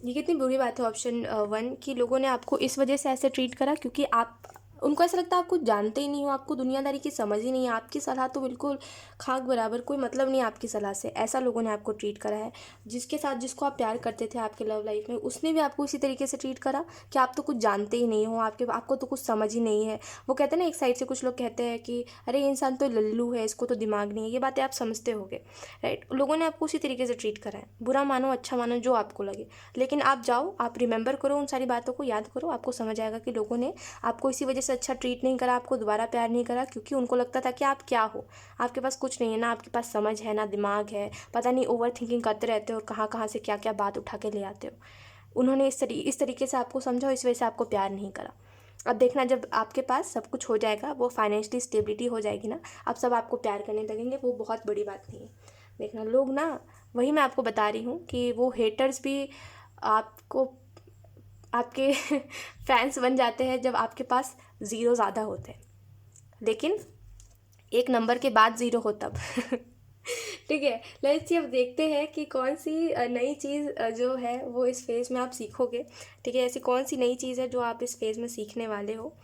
ये कितनी बुरी बात है ऑप्शन 1 कि लोगों ने आपको इस वजह से ऐसे ट्रीट करा क्योंकि आप, उनको ऐसा लगता है आप कुछ जानते ही नहीं हो, आपको दुनियादारी की समझ ही नहीं है, आपकी सलाह तो बिल्कुल खाक बराबर, कोई मतलब नहीं है आपकी सलाह से। ऐसा लोगों ने आपको ट्रीट करा है। जिसके साथ जिसको आप प्यार करते थे आपके लव लाइफ में, उसने भी आपको इसी तरीके से ट्रीट करा कि आप तो कुछ जानते ही नहीं हो, आपको तो कुछ समझ ही नहीं है। वो कहते हैं ना, एक साइड से कुछ लोग कहते हैं कि अरे ये इंसान तो लल्लू है, इसको तो दिमाग नहीं है। ये बातें आप समझते होगे, राइट। लोगों ने आपको उसी तरीके से ट्रीट करा है, बुरा मानो अच्छा मानो जो आपको लगे, लेकिन आप जाओ, आप रिमेंबर करो, उन सारी बातों को याद करो, आपको समझ आएगा कि लोगों ने आपको इसी वजह से अच्छा ट्रीट नहीं करा, आपको दोबारा प्यार नहीं करा, क्योंकि उनको लगता था कि आप क्या हो, आपके पास कुछ नहीं है, ना आपके पास समझ है ना दिमाग है, पता नहीं ओवर थिंकिंग करते रहते हो और कहाँ कहाँ से क्या क्या बात उठा के ले आते हो। उन्होंने इस तरीके से आपको समझा, इस वजह से आपको प्यार नहीं करा। अब देखना, जब आपके पास सब कुछ हो जाएगा, वो फाइनेंशियली स्टेबिलिटी हो जाएगी ना, अब सब आपको प्यार करने लगेंगे, वो बहुत बड़ी बात नहीं है। देखना लोग ना, वही मैं आपको बता रही हूँ कि वो हेटर्स भी आपको, आपके फैंस बन जाते हैं जब आपके पास ज़ीरो ज़्यादा होते हैं, लेकिन एक नंबर के बाद ज़ीरो हो तब। ठीक है, लेट्स सी अब देखते हैं कि कौन सी नई चीज़ जो है वो इस फेज़ में आप सीखोगे। ठीक है, ऐसी कौन सी नई चीज़ है जो आप इस फेज़ में सीखने वाले हो।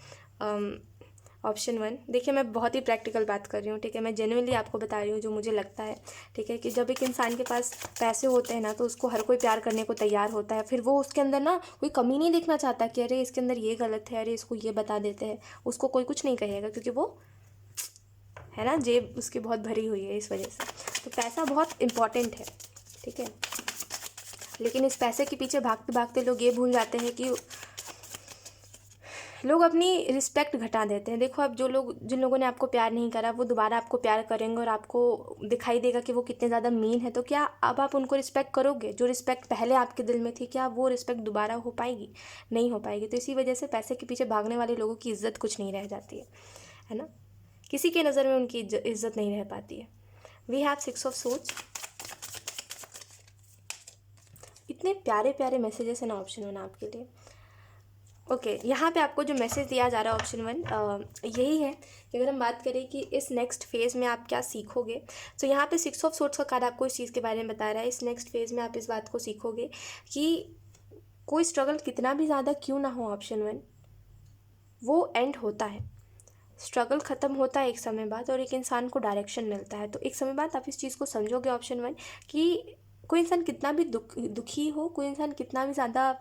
ऑप्शन 1, देखिए मैं बहुत ही प्रैक्टिकल बात कर रही हूँ। ठीक है, मैं जेन्युइनली आपको बता रही हूँ जो मुझे लगता है। ठीक है, कि जब एक इंसान के पास पैसे होते हैं ना, तो उसको हर कोई प्यार करने को तैयार होता है। फिर वो उसके अंदर ना कोई कमी नहीं देखना चाहता कि अरे इसके अंदर ये गलत है, अरे इसको ये बता देते हैं, उसको कोई कुछ नहीं कहेगा, क्योंकि वो है ना, जेब उसकी बहुत भरी हुई है इस वजह से। तो पैसा बहुत इम्पॉर्टेंट है। ठीक है, लेकिन इस पैसे के पीछे भागते भागते लोग ये भूल जाते हैं कि लोग अपनी रिस्पेक्ट घटा देते हैं। देखो, अब जिन लोगों ने आपको प्यार नहीं करा, वो दोबारा आपको प्यार करेंगे और आपको दिखाई देगा कि वो कितने ज़्यादा मीन है। तो क्या अब आप उनको रिस्पेक्ट करोगे? जो रिस्पेक्ट पहले आपके दिल में थी, क्या वो रिस्पेक्ट दोबारा हो पाएगी? नहीं हो पाएगी। तो इसी वजह से पैसे के पीछे भागने वाले लोगों की इज्जत कुछ नहीं रह जाती है ना, किसी की नज़र में उनकी इज्जत नहीं रह पाती है। We have 6 of swords. इतने प्यारे प्यारे मैसेजेस है ना ऑप्शन 1 आपके लिए। ओके, यहाँ पे आपको जो मैसेज दिया जा रहा है ऑप्शन 1 यही है कि अगर हम बात करें कि इस नेक्स्ट फेज़ में आप क्या सीखोगे, तो यहाँ पे 6 ऑफ सोर्ड्स का कार्ड आपको इस चीज़ के बारे में बता रहा है। इस नेक्स्ट फेज़ में आप इस बात को सीखोगे कि कोई स्ट्रगल कितना भी ज़्यादा क्यों ना हो, ऑप्शन 1 वो एंड होता है। स्ट्रगल ख़त्म होता है एक समय बाद, और एक इंसान को डायरेक्शन मिलता है। तो एक समय बाद आप इस चीज़ को समझोगे ऑप्शन 1 कि कोई इंसान कितना भी दुखी हो, कोई इंसान कितना भी ज़्यादा,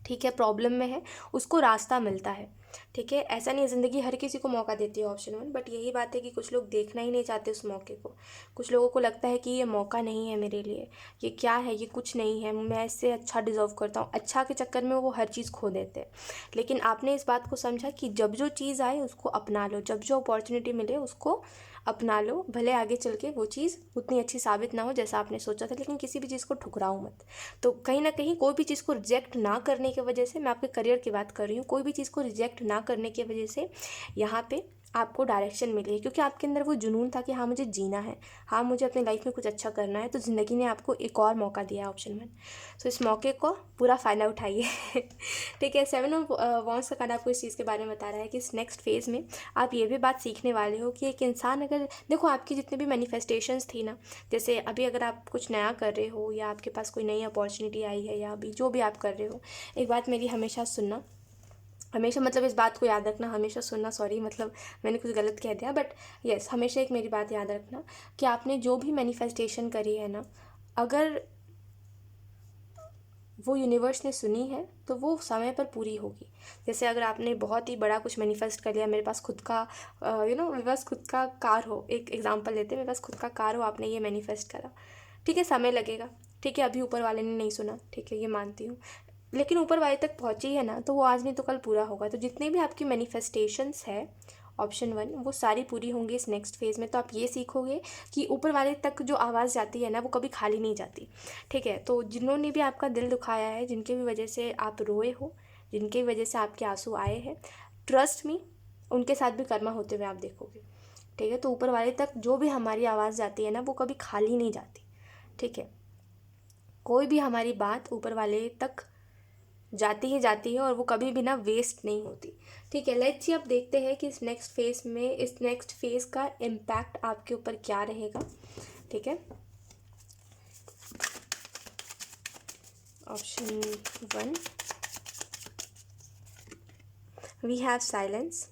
ठीक है, प्रॉब्लम में है, उसको रास्ता मिलता है। ठीक है, ऐसा नहीं है, ज़िंदगी हर किसी को मौका देती है ऑप्शन 1, बट यही बात है कि कुछ लोग देखना ही नहीं चाहते उस मौके को। कुछ लोगों को लगता है कि ये मौका नहीं है मेरे लिए, ये क्या है, ये कुछ नहीं है, मैं इससे अच्छा डिज़र्व करता हूँ। अच्छा के चक्कर में वो हर चीज़ खो देते हैं। लेकिन आपने इस बात को समझा कि जब जो चीज़ आए उसको अपना लो, जब जो अपॉर्चुनिटी मिले उसको अपना लो, भले आगे चल के वो चीज़ उतनी अच्छी साबित ना हो जैसा आपने सोचा था, लेकिन किसी भी चीज़ को ठुकराओ मत। तो कहीं ना कहीं कोई भी चीज़ को रिजेक्ट ना करने की वजह से, मैं आपके करियर की बात कर रही हूँ, कोई भी चीज़ को रिजेक्ट ना करने की वजह से यहाँ पे आपको डायरेक्शन मिली है, क्योंकि आपके अंदर वो जुनून था कि हाँ मुझे जीना है, हाँ मुझे अपनी लाइफ में कुछ अच्छा करना है। तो ज़िंदगी ने आपको एक और मौका दिया है ऑप्शन 1। सो इस मौके को पूरा फ़ायदा उठाइए। ठीक है, 7 ऑफ वॉन्ड्स का कार्ड आपको इस चीज़ के बारे में बता रहा है कि इस नेक्स्ट फेज़ में आप ये भी बात सीखने वाले हो कि एक इंसान, अगर देखो आपकी जितने भी मैनिफेस्टेशंस थी ना, जैसे अभी अगर आप कुछ नया कर रहे हो या आपके पास कोई नई अपॉर्चुनिटी आई है, या अभी जो भी आप कर रहे हो, एक बात मेरी हमेशा सुनना, हमेशा मतलब इस बात को याद रखना, हमेशा सुनना, सॉरी मतलब मैंने कुछ गलत कह दिया, बट यस, हमेशा एक मेरी बात याद रखना कि आपने जो भी मैनिफेस्टेशन करी है ना, अगर वो यूनिवर्स ने सुनी है तो वो समय पर पूरी होगी। जैसे अगर आपने बहुत ही बड़ा कुछ मैनिफेस्ट कर लिया, मेरे पास खुद का मेरे पास खुद का कार हो, एक एग्जांपल लेते हैं, मेरे पास खुद का कार हो, आपने ये मैनिफेस्ट करा, ठीक है, समय लगेगा, ठीक है, अभी ऊपर वाले ने नहीं सुना, ठीक है, ये मानती हूँ, लेकिन ऊपर वाले तक पहुँची है ना, तो वो आज नहीं तो कल पूरा होगा। तो जितने भी आपकी मैनिफेस्टेशंस है ऑप्शन 1, वो सारी पूरी होंगी इस नेक्स्ट फेज़ में। तो आप ये सीखोगे कि ऊपर वाले तक जो आवाज़ जाती है ना, वो कभी खाली नहीं जाती। ठीक है, तो जिन्होंने भी आपका दिल दुखाया है, जिनके भी वजह से आप रोए हो, जिनकी वजह से आपके आंसू आए हैं, ट्रस्ट मी, उनके साथ भी कर्मा होते हुए आप देखोगे। ठीक है। तो ऊपर वाले तक जो भी हमारी आवाज़ जाती है ना, वो कभी खाली नहीं जाती, ठीक है। कोई भी हमारी बात ऊपर वाले तक जाती ही जाती है और वो कभी भी ना वेस्ट नहीं होती, ठीक है। लेट्स सी, अब देखते हैं कि इस नेक्स्ट फेज का इम्पैक्ट आपके ऊपर क्या रहेगा, ठीक है। Option 1, we have silence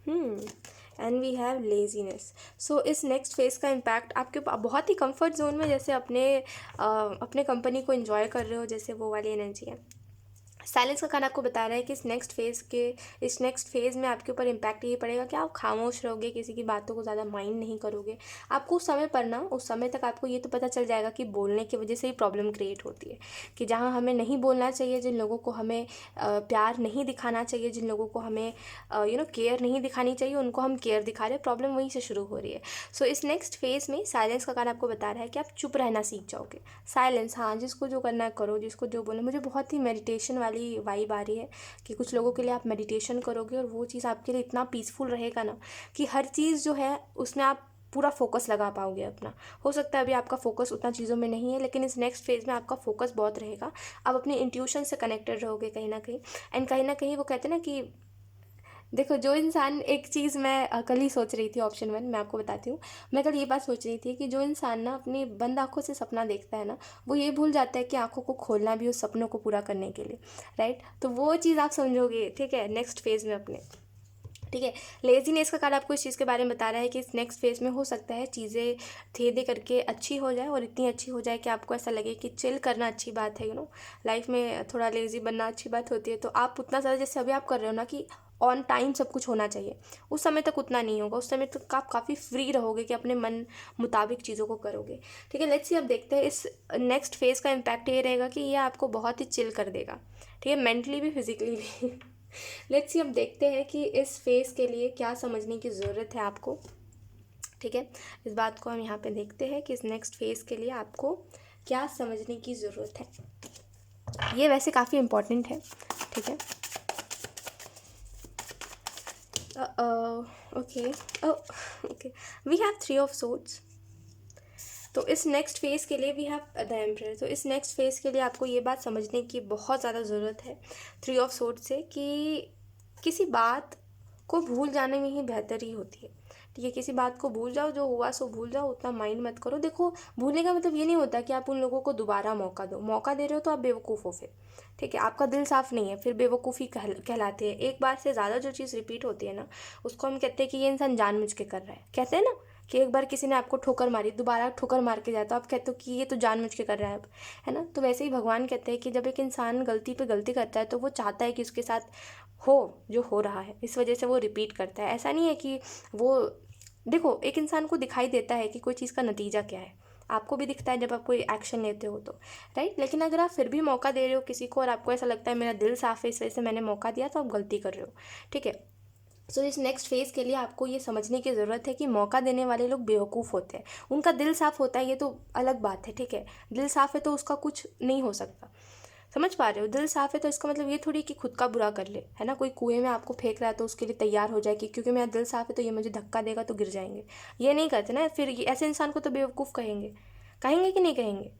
and we have laziness. So इस नेक्स्ट फेज़ का इम्पैक्ट आपके बहुत ही कंफर्ट जोन में, जैसे अपने कंपनी को एंजॉय कर रहे हो, जैसे वो वाली एनर्जी है। साइलेंस का खाना आपको बता रहा है कि इस नेक्स्ट फेज़ में आपके ऊपर इम्पैक्ट ये पड़ेगा कि आप खामोश रहोगे, किसी की बातों को ज़्यादा माइंड नहीं करोगे। आपको उस समय तक आपको ये तो पता चल जाएगा कि बोलने की वजह से ही प्रॉब्लम क्रिएट होती है, कि जहाँ हमें नहीं बोलना चाहिए, जिन लोगों को हमें प्यार नहीं दिखाना चाहिए, जिन लोगों को हमें केयर नहीं दिखानी चाहिए, उनको हम केयर दिखा रहे हैं, प्रॉब्लम वहीं से शुरू हो रही है। सो इस नेक्स्ट फेज़ में साइलेंस का खाना आपको बता रहा है कि आप चुप रहना सीख जाओगे। साइलेंस, हाँ, जिसको जो करना है करो, जिसको जो बोलना। मुझे बहुत ही मेडिटेशन वाली वाइब आ रही है कि कुछ लोगों के लिए आप मेडिटेशन करोगे और वो चीज़ आपके लिए इतना पीसफुल रहेगा ना कि हर चीज़ जो है उसमें आप पूरा फोकस लगा पाओगे अपना। हो सकता है अभी आपका फोकस उतना चीज़ों में नहीं है, लेकिन इस नेक्स्ट फेज़ में आपका फोकस बहुत रहेगा। आप अपने इंट्यूशन से कनेक्टेड रहोगे कहीं ना कहीं। एंड कहीं ना कहीं वो कहते हैं ना कि देखो, जो इंसान, एक चीज़ मैं कल ही सोच रही थी, ऑप्शन 1 मैं आपको बताती हूँ। मैं कल ये बात सोच रही थी कि जो इंसान ना अपनी बंद आँखों से सपना देखता है ना, वो ये भूल जाता है कि आँखों को खोलना भी उस सपनों को पूरा करने के लिए, राइट। तो वो चीज़ आप समझोगे, ठीक है, नेक्स्ट फेज़ में अपने, ठीक है। लेजीनेस का कार्ड आपको इस चीज़ के बारे में बता रहा है कि इस नेक्स्ट फेज़ में हो सकता है चीज़ें धीरे धीरे करके अच्छी हो जाए, और इतनी अच्छी हो जाए कि आपको ऐसा लगे कि चिल करना अच्छी बात है, लाइफ में थोड़ा लेज़ी बनना अच्छी बात होती है। तो आप उतना ज़्यादा, जैसे अभी आप कर रहे हो ना कि ऑन टाइम सब कुछ होना चाहिए, उस समय तक उतना नहीं होगा। उस समय तक आप काफ़ी फ्री रहोगे कि अपने मन मुताबिक चीज़ों को करोगे, ठीक है। लेट्स सी, अब देखते हैं इस नेक्स्ट फेज़ का इम्पैक्ट ये रहेगा कि ये आपको बहुत ही चिल कर देगा, ठीक है, मेंटली भी फिजिकली भी। लेट्स सी, अब देखते हैं कि इस फेज़ के लिए क्या समझने की ज़रूरत है आपको, ठीक है। इस बात को हम यहाँ पे देखते हैं कि इस नेक्स्ट फेज़ के लिए आपको क्या समझने की ज़रूरत है। ये वैसे काफ़ी इम्पॉर्टेंट है, ठीक है। Okay okay, we have 3 of swords. तो इस नेक्स्ट फेज़ के लिए वी हैव द एम्परर। तो इस नेक्स्ट फेज़ के लिए आपको ये बात समझने की बहुत ज़्यादा ज़रूरत है 3 ऑफ सोर्ड से, कि किसी बात को भूल जाने में ही बेहतरी होती है, ठीक है। किसी बात को भूल जाओ, जो हुआ सो भूल जाओ, उतना माइंड मत करो। देखो, भूलने का मतलब ये नहीं होता कि आप उन लोगों को दोबारा मौका दो। मौका दे रहे हो तो आप बेवकूफ़ हो फिर, ठीक है। आपका दिल साफ़ नहीं है, फिर बेवकूफ़ी कहलाती है। एक बार से ज़्यादा जो चीज़ रिपीट होती है ना, उसको हम कहते हैं कि ये इंसान जानबूझ के कर रहा है। कहते हैं ना कि एक बार किसी ने आपको ठोकर मारी, दोबारा ठोकर मार के जाता, आप कहते हो कि ये तो जानबूझ के कर रहा है अब, है ना। तो वैसे ही भगवान कहते हैं कि जब एक इंसान गलती पे गलती करता है तो वो चाहता है कि उसके साथ हो जो हो रहा है, इस वजह से वो रिपीट करता है। ऐसा नहीं है कि वो, देखो, एक इंसान को दिखाई देता है कि कोई चीज़ का नतीजा क्या है, आपको भी दिखता है जब आप कोई एक्शन लेते हो तो, राइट। लेकिन अगर आप फिर भी मौका दे रहे हो किसी को और आपको ऐसा लगता है मेरा दिल साफ़ है, इस वजह से मैंने मौका दिया, तो आप गलती कर रहे हो, ठीक है। सो इस नेक्स्ट फेज़ के लिए आपको ये समझने की ज़रूरत है कि मौका देने वाले लोग बेवकूफ़ होते हैं। उनका दिल साफ़ होता है, ये तो अलग बात है, ठीक है। दिल साफ़ है तो उसका कुछ नहीं हो सकता, समझ पा रहे हो। दिल साफ़ है तो इसका मतलब ये थोड़ी कि खुद का बुरा कर ले, है ना। कोई कुएं में आपको फेंक रहा है तो उसके लिए तैयार हो जाए कि क्योंकि मेरा दिल साफ़ है तो ये मुझे धक्का देगा तो गिर जाएंगे, ये नहीं करते ना। फिर ऐसे इंसान को तो बेवकूफ़ कहेंगे, कहेंगे कि नहीं कहेंगे,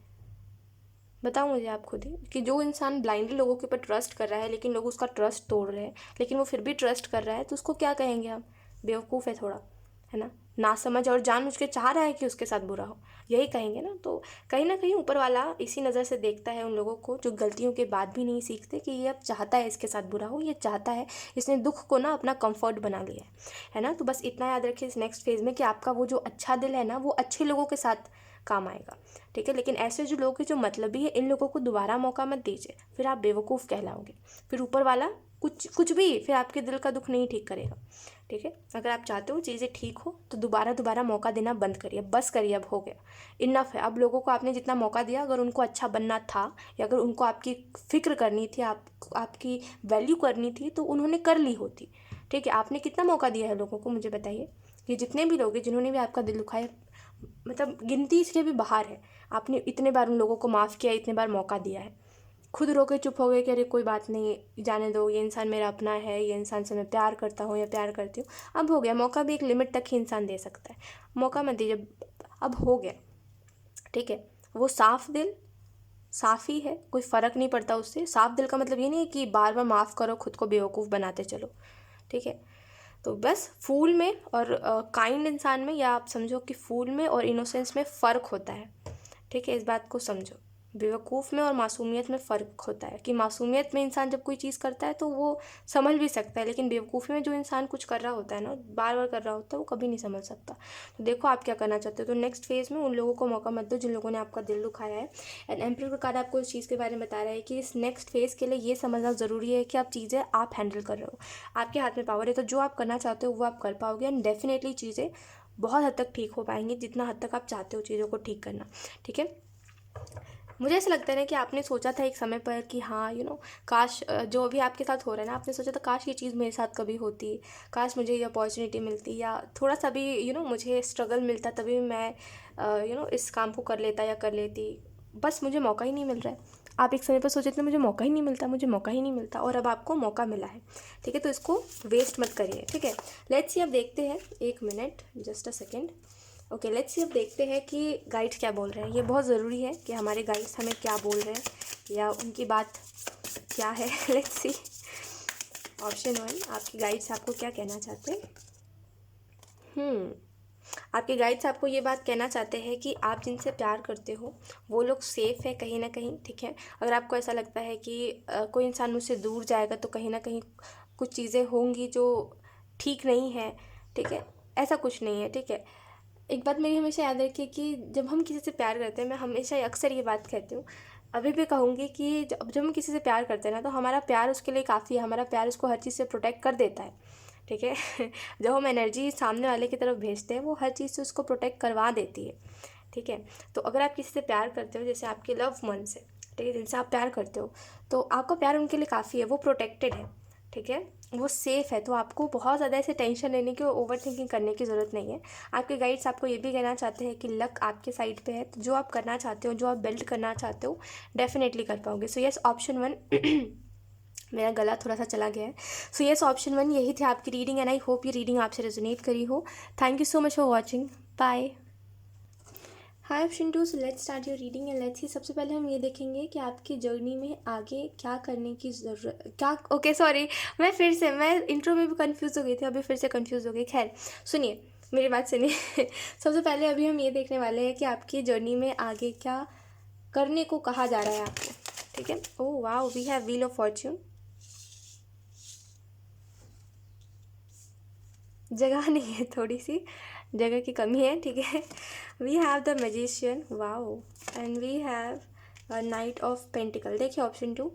बताओ मुझे आप खुद ही। कि जो इंसान ब्लाइंडली लोगों के ऊपर ट्रस्ट कर रहा है, लेकिन लोग उसका ट्रस्ट तोड़ रहे हैं, लेकिन वो फिर भी ट्रस्ट कर रहा है, तो उसको क्या कहेंगे हम? बेवकूफ़ है थोड़ा, है ना, ना समझ, और जानबूझ के चाह रहा है कि उसके साथ बुरा हो, यही कहेंगे ना। तो कहीं ना कहीं ऊपर वाला इसी नज़र से देखता है उन लोगों को जो गलतियों के बाद भी नहीं सीखते, कि ये अब चाहता है इसके साथ बुरा हो, ये चाहता है, इसने दुख को ना अपना कंफर्ट बना लिया है ना। तो बस इतना याद रखिए इस नेक्स्ट फेज़ में कि आपका वो जो अच्छा दिल है ना, वो अच्छे लोगों के साथ काम आएगा, ठीक है। लेकिन ऐसे जो लोग हैं जो मतलबी है, इन लोगों को दोबारा मौका मत दीजिए, फिर आप बेवकूफ़ कहलाओगे। फिर ऊपर वाला कुछ भी फिर आपके दिल का दुख नहीं ठीक करेगा, ठीक है। अगर आप चाहते हो चीज़ें ठीक हो तो दोबारा मौका देना बंद करिए, बस करिए, अब हो गया, इनफ है। अब लोगों को आपने जितना मौका दिया, अगर उनको अच्छा बनना था या अगर उनको आपकी फ़िक्र करनी थी, आपकी वैल्यू करनी थी, तो उन्होंने कर ली होती, ठीक है। आपने कितना मौका दिया है लोगों को, मुझे बताइए। ये जितने भी लोग हैं जिन्होंने भी आपका दिल दुखाया, मतलब गिनती इसके भी बाहर है। आपने इतने बार उन लोगों को माफ़ किया, इतने बार मौका दिया है, खुद रो के चुप हो गए कि अरे कोई बात नहीं, जाने दो, ये इंसान मेरा अपना है, ये इंसान से मैं प्यार करता हूँ या प्यार करती हूँ, अब हो गया। मौका भी एक लिमिट तक ही इंसान दे सकता है, मौका मत दीजिए, अब हो गया, ठीक है। वो साफ दिल साफ ही है, कोई फ़र्क नहीं पड़ता उससे। साफ दिल का मतलब ये नहीं है कि बार बार माफ़ करो, खुद को बेवकूफ़ बनाते चलो, ठीक है। तो बस फूल में और काइंड इंसान में, या आप समझो कि फूल में और इनोसेंस में फ़र्क होता है, ठीक है। इस बात को समझो, बेवकूफ़ में और मासूमियत में फ़र्क होता है कि मासूमियत में इंसान जब कोई चीज़ करता है तो वो समझ भी सकता है, लेकिन बेवकूफ़ी में जो इंसान कुछ कर रहा होता है ना, बार बार कर रहा होता है, वो कभी नहीं समझ सकता। तो देखो आप क्या करना चाहते हो। तो नेक्स्ट फेज़ में उन लोगों को मौका मत दो जिन लोगों ने आपका दिल दुखाया है। एंड एम्परर का कार्ड आपको इस चीज़ के बारे में बता रहा है कि इस नेक्स्ट फेज़ के लिए ये समझना ज़रूरी है कि आप चीज़ें आप हैंडल कर रहे हो, आपके हाथ में पावर है, तो जो आप करना चाहते हो वो आप कर पाओगे, एंड डेफिनेटली चीज़ें बहुत हद तक ठीक हो पाएंगी, जितना हद तक आप चाहते हो चीज़ों को ठीक करना, ठीक है। मुझे ऐसा लगता है ना कि आपने सोचा था एक समय पर कि हाँ काश जो भी आपके साथ हो रहा है ना, आपने सोचा था काश ये चीज़ मेरे साथ कभी होती, काश मुझे ये अपॉर्चुनिटी मिलती, या थोड़ा सा भी मुझे स्ट्रगल मिलता, तभी मैं इस काम को कर लेता या कर लेती, बस मुझे मौका ही नहीं मिल रहा है। आप एक समय पर सोचे थे मुझे मौका ही नहीं मिलता, मुझे मौका ही नहीं मिलता, और अब आपको मौका मिला है, ठीक है। तो इसको वेस्ट मत करिए, ठीक है। लेट्स सी, अब देखते हैं, एक minute, just a second. Okay, let's see, अब देखते हैं कि गाइड्स क्या बोल रहे हैं। ये बहुत ज़रूरी है कि हमारे गाइड्स हमें क्या बोल रहे हैं या उनकी बात क्या है। लेट्स सी, ऑप्शन 1, आपकी गाइड्स आपको क्या कहना चाहते हैं। आपके गाइड्स आपको ये बात कहना चाहते हैं कि आप जिनसे प्यार करते हो वो लोग सेफ़ है कहीं ना कहीं, ठीक है। अगर आपको ऐसा लगता है कि कोई इंसान मुझसे दूर जाएगा तो कहीं ना कहीं कुछ चीज़ें होंगी जो ठीक नहीं है, ठीक है, ऐसा कुछ नहीं है, ठीक है। एक बात मेरी हमेशा याद रखिए कि जब हम किसी से प्यार करते हैं, मैं हमेशा अक्सर ये बात कहती हूँ, अभी भी कहूँगी कि जब हम किसी से प्यार करते हैं ना, तो हमारा प्यार उसके लिए काफ़ी है, हमारा प्यार उसको हर चीज़ से प्रोटेक्ट कर देता है, ठीक है। जब हम एनर्जी सामने वाले की तरफ भेजते हैं, वो हर चीज़ से उसको प्रोटेक्ट करवा देती है, ठीक है। तो अगर आप किसी से प्यार करते हो, जैसे आपके लव वन से, ठीक है, जिनसे आप प्यार करते हो, तो आपका प्यार उनके लिए काफ़ी है, वो प्रोटेक्टेड है, ठीक है, वो सेफ़ है। तो आपको बहुत ज़्यादा ऐसे टेंशन लेने की, ओवर थिंकिंग करने की ज़रूरत नहीं है। आपके गाइड्स आपको ये भी कहना चाहते हैं कि लक आपके साइड पे है, तो जो आप करना चाहते हो, जो आप बिल्ड करना चाहते हो, डेफिनेटली कर पाओगे। So yes, option 1। मेरा गला थोड़ा सा चला गया है। सो यस, ऑप्शन 1 यही थी आपकी रीडिंग, एंड आई होप ये रीडिंग आपसे रेजोनेट करी हो। Thank you so much for watching, bye. Hi option 2, so let's start your reading and let's see. सबसे पहले हम ये देखेंगे कि आपकी जर्नी में आगे क्या करने की ज़रूरत, क्या, ओके सॉरी, मैं इंट्रो में भी कंफ्यूज हो गई थी, अभी फिर से कंफ्यूज हो गई। खैर सुनिए, मेरी बात सुनिए। सबसे पहले अभी हम ये देखने वाले हैं कि आपकी जर्नी में आगे क्या करने को कहा जा रहा है आपको, ठीक है। Oh wow, we have wheel of fortune. जगह नहीं है, थोड़ी सी जगह की कमी है, ठीक है। We have the magician, wow, and we have knight of pentacle. देखिए ऑप्शन 2,